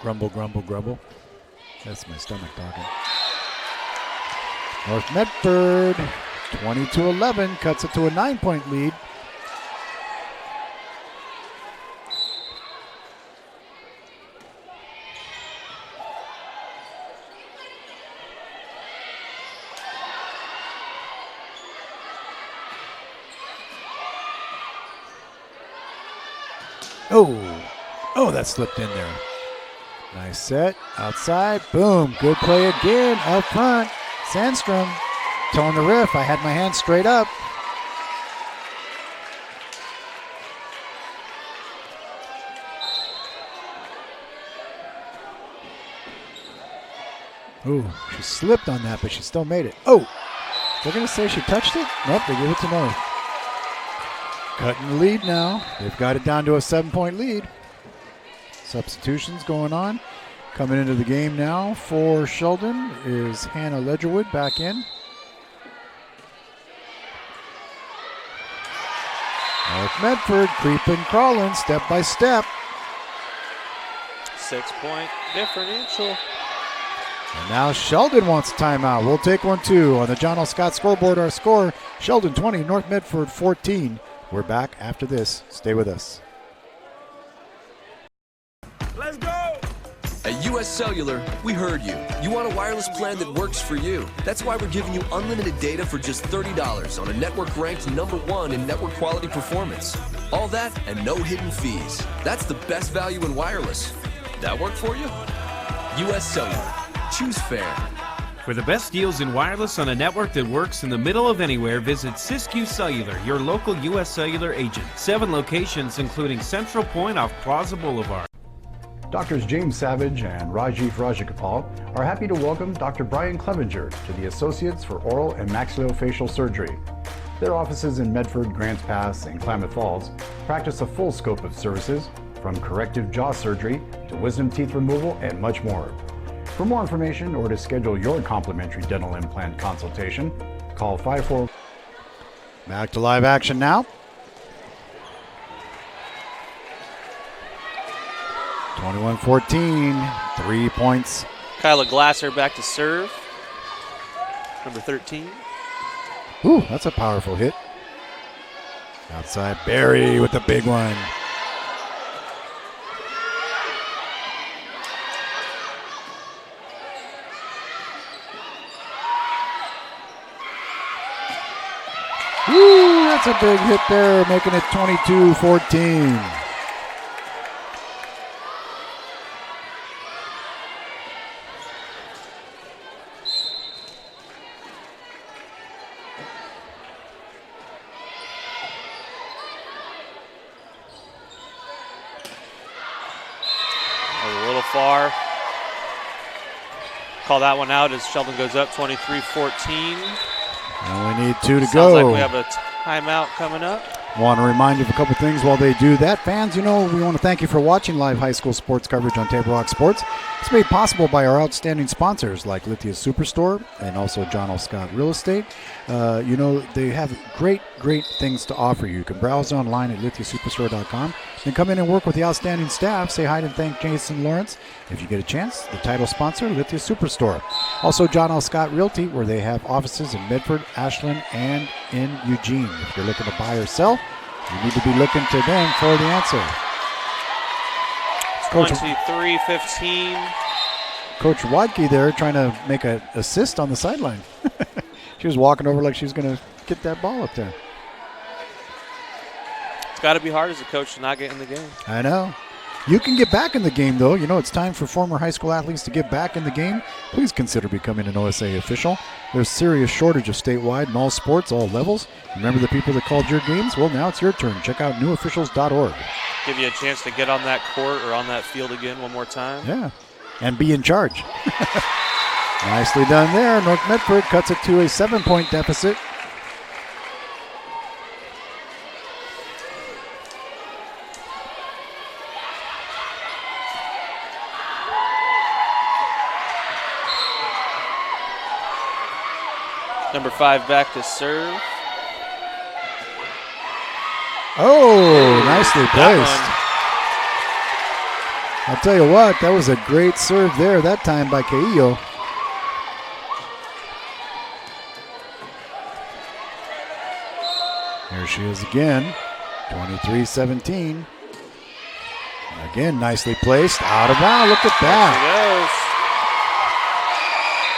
Grumble, grumble, grumble. That's my stomach talking. North Medford, 20-11, cuts it to a 9-point lead. Oh, that slipped in there. Nice set, outside, boom, good play again, up front. Sandstrom towing the riff. I had my hand straight up. Ooh, she slipped on that, but she still made it. Oh, they're going to say she touched it? Nope, they give it to North. Cutting the lead now. They've got it down to a 7-point lead. Substitutions going on. Coming into the game now for Sheldon is Hannah Ledgerwood back in. North Medford creeping, crawling, step by step. 6-point differential. And now Sheldon wants a timeout. We'll take one too. On the John L. Scott scoreboard, our score, Sheldon 20, North Medford 14. We're back after this. Stay with us. Let's go! At US Cellular, we heard you. You want a wireless plan that works for you. That's why we're giving you unlimited data for just $30 on a network ranked #1 in network quality performance. All that and no hidden fees. That's the best value in wireless. That work for you? US Cellular. Choose fair. For the best deals in wireless on a network that works in the middle of anywhere, visit SWC Cellular, your local US Cellular agent. 7 locations, including Central Point off Plaza Boulevard. Doctors James Savage and Rajiv Rajagopal are happy to welcome Dr. Brian Clevenger to the Associates for Oral and Maxillofacial Surgery. Their offices in Medford, Grants Pass, and Klamath Falls practice a full scope of services, from corrective jaw surgery to wisdom teeth removal and much more. For more information or to schedule your complimentary dental implant consultation, call 54. Back to live action now. 21-14, 3 points. Kyla Glasser back to serve. Number 13. Ooh, that's a powerful hit. Outside, Barry with the big one. Ooh, that's a big hit there, making it 22-14. Far. Call that one out as Sheldon goes up 23-14. And we need 2 to Sounds go. like we have a timeout coming up. Want to remind you of a couple things while they do that. Fans, we want to thank you for watching live high school sports coverage on Table Rock Sports. It's made possible by our outstanding sponsors like Lithia Superstore and also John L. Scott Real Estate. They have great things to offer you. You can browse online at lithiasuperstore.com. Then come in and work with the outstanding staff. Say hi and thank Jason Lawrence. If you get a chance, the title sponsor, Lithia Superstore. Also, John L. Scott Realty, where they have offices in Medford, Ashland, and in Eugene. If you're looking to buy or sell, you need to be looking to them for the answer. 23-15. Coach Wadke there trying to make an assist on the sideline. She was walking over like she was going to get that ball up there. It's got to be hard as a coach to not get in the game. I know. You can get back in the game, though. It's time for former high school athletes to get back in the game. Please consider becoming an OSA official. There's serious shortage of statewide in all sports, all levels. Remember the people that called your games? Well, now it's your turn. Check out newofficials.org. Give you a chance to get on that court or on that field again one more time. Yeah, and be in charge. Nicely done there. North Medford cuts it to a 7-point deficit. Number 5 back to serve. Oh, nicely placed. I'll tell you what, that was a great serve there that time by Caillo. Here she is again, 23-17. Again, nicely placed, out of bounds. Look at that. There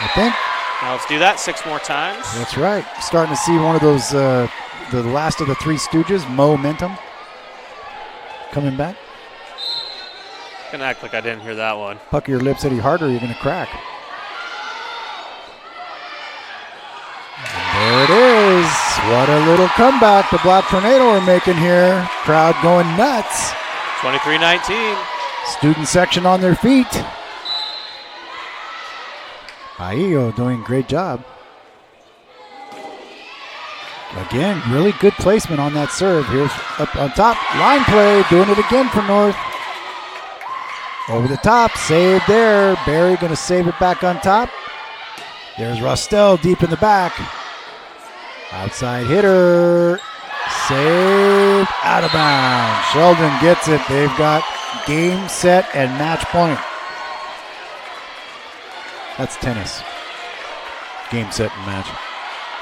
she goes. I think. Now let's do that 6 more times. That's right. Starting to see one of those, the last of the Three Stooges, momentum, coming back. Gonna act like I didn't hear that one. Pucker your lips any harder, you're going to crack. And there it is. What a little comeback the Black Tornado are making here. Crowd going nuts. 23-19. Student section on their feet. Caillo doing a great job. Again, really good placement on that serve. Here's up on top. Line play, doing it again for North. Over the top, save there. Barry going to save it back on top. There's Rostel deep in the back. Outside hitter. Save out of bounds. Sheldon gets it. They've got game, set, and match point. That's tennis. Game, set, and match.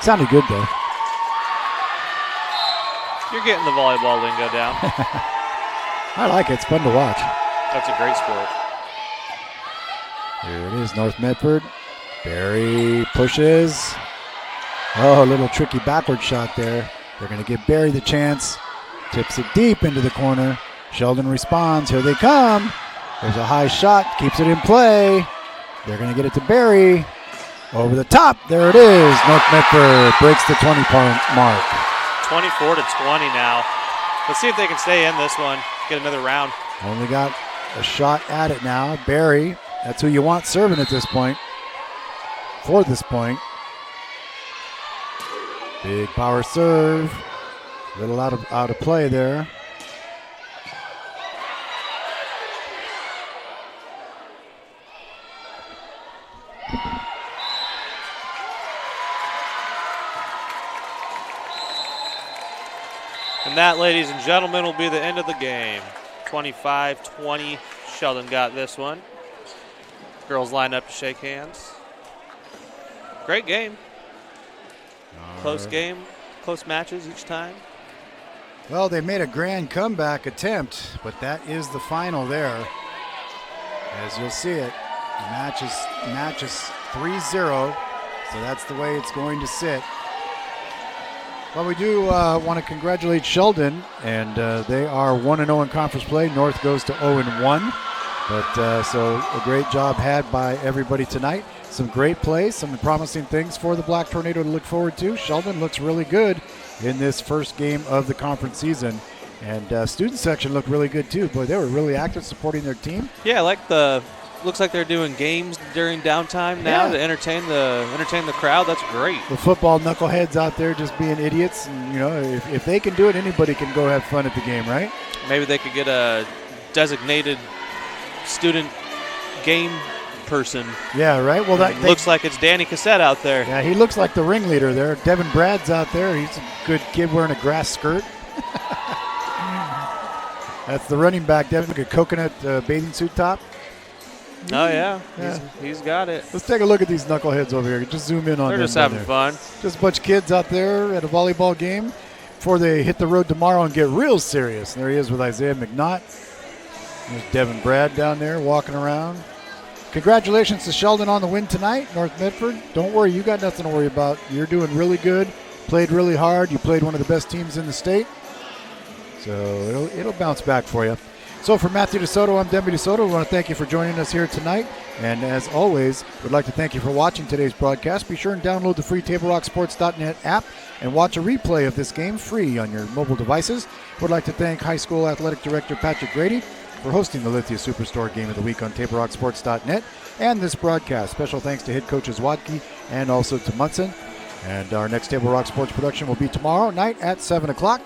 Sounded good, though. You're getting the volleyball lingo down. I like it. It's fun to watch. That's a great sport. Here it is, North Medford. Barry pushes. Oh, a little tricky backward shot there. They're going to give Barry the chance. Tips it deep into the corner. Sheldon responds. Here they come. There's a high shot. Keeps it in play. They're going to get it to Barry. Over the top. There it is. North Medford breaks the 20-point mark. 24-20 now. Let's see if they can stay in this one. Get another round. Only got a shot at it now. Barry, that's who you want serving at this point. For this point. Big power serve. A little out of play there. And that, ladies and gentlemen, will be the end of the game. 25-20. Sheldon got this one. Girls line up to shake hands. Great game. Close game. Close matches each time. Well, they made a grand comeback attempt, but that is the final there. As you'll see it, the match is 3-0, so that's the way it's going to sit. Well, we do want to congratulate Sheldon, and they are 1-0 in conference play. North goes to 0-1, but so a great job had by everybody tonight. Some great plays, some promising things for the Black Tornado to look forward to. Sheldon looks really good in this first game of the conference season, and student section looked really good too. Boy, they were really active supporting their team. Yeah, looks like they're doing games during downtime now to entertain the crowd. That's great. The football knuckleheads out there just being idiots, and if they can do it, anybody can go have fun at the game, right? Maybe they could get a designated student game person. Yeah, right. Well, that looks like it's Danny Cassette out there. Yeah, he looks like the ringleader there. Devin Brad's out there. He's a good kid wearing a grass skirt. That's the running back, Devin, like a coconut bathing suit top. Oh, yeah. He's got it. Let's take a look at these knuckleheads over here. Just zoom in on them. They're just having fun. Just a bunch of kids out there at a volleyball game before they hit the road tomorrow and get real serious. And there he is with Isaiah McNaught. There's Devin Brad down there walking around. Congratulations to Sheldon on the win tonight, North Medford. Don't worry, you got nothing to worry about. You're doing really good, played really hard. You played one of the best teams in the state. So it'll bounce back for you. So for Matthew DeSoto, I'm Demi DeSoto. We want to thank you for joining us here tonight. And as always, we'd like to thank you for watching today's broadcast. Be sure and download the free TableRockSports.net app and watch a replay of this game free on your mobile devices. We'd like to thank High School Athletic Director Patrick Grady for hosting the Lithia Superstore Game of the Week on TableRockSports.net and this broadcast. Special thanks to head coaches Wadke and also to Munson. And our next Table Rock Sports production will be tomorrow night at 7 o'clock.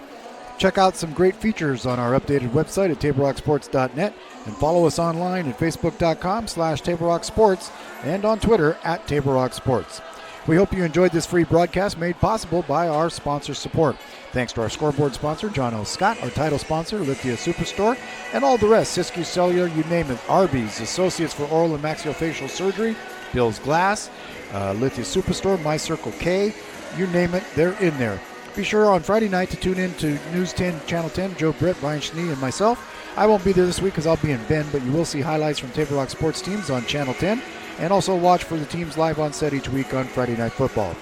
Check out some great features on our updated website at TableRockSports.net and follow us online at Facebook.com/TableRockSports and on Twitter at TableRockSports. We hope you enjoyed this free broadcast made possible by our sponsor support. Thanks to our scoreboard sponsor, John L. Scott, our title sponsor, Lithia Superstore, and all the rest, Siskiyou Cellular, you name it, Arby's, Associates for Oral and Maxillofacial Surgery, Bill's Glass, Lithia Superstore, My Circle K, you name it, they're in there. Be sure on Friday night to tune in to News 10, Channel 10, Joe Britt, Brian Schnee, and myself. I won't be there this week because I'll be in Bend, but you will see highlights from Table Rock Sports teams on Channel 10, and also watch for the teams live on set each week on Friday Night Football.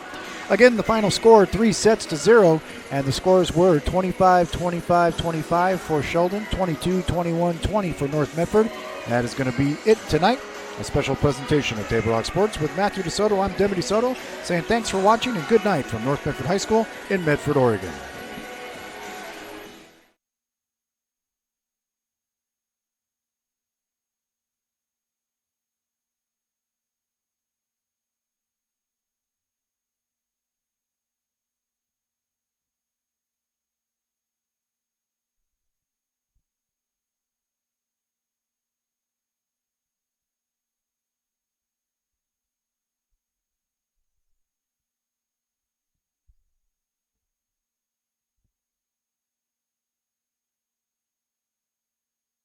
Again, the final score, 3-0, and the scores were 25-25-25 for Sheldon, 22-21-20 for North Medford. That is going to be it tonight. A special presentation of Table Rock Sports with Matthew DeSoto. I'm Demi DeSoto saying thanks for watching and good night from North Medford High School in Medford, Oregon.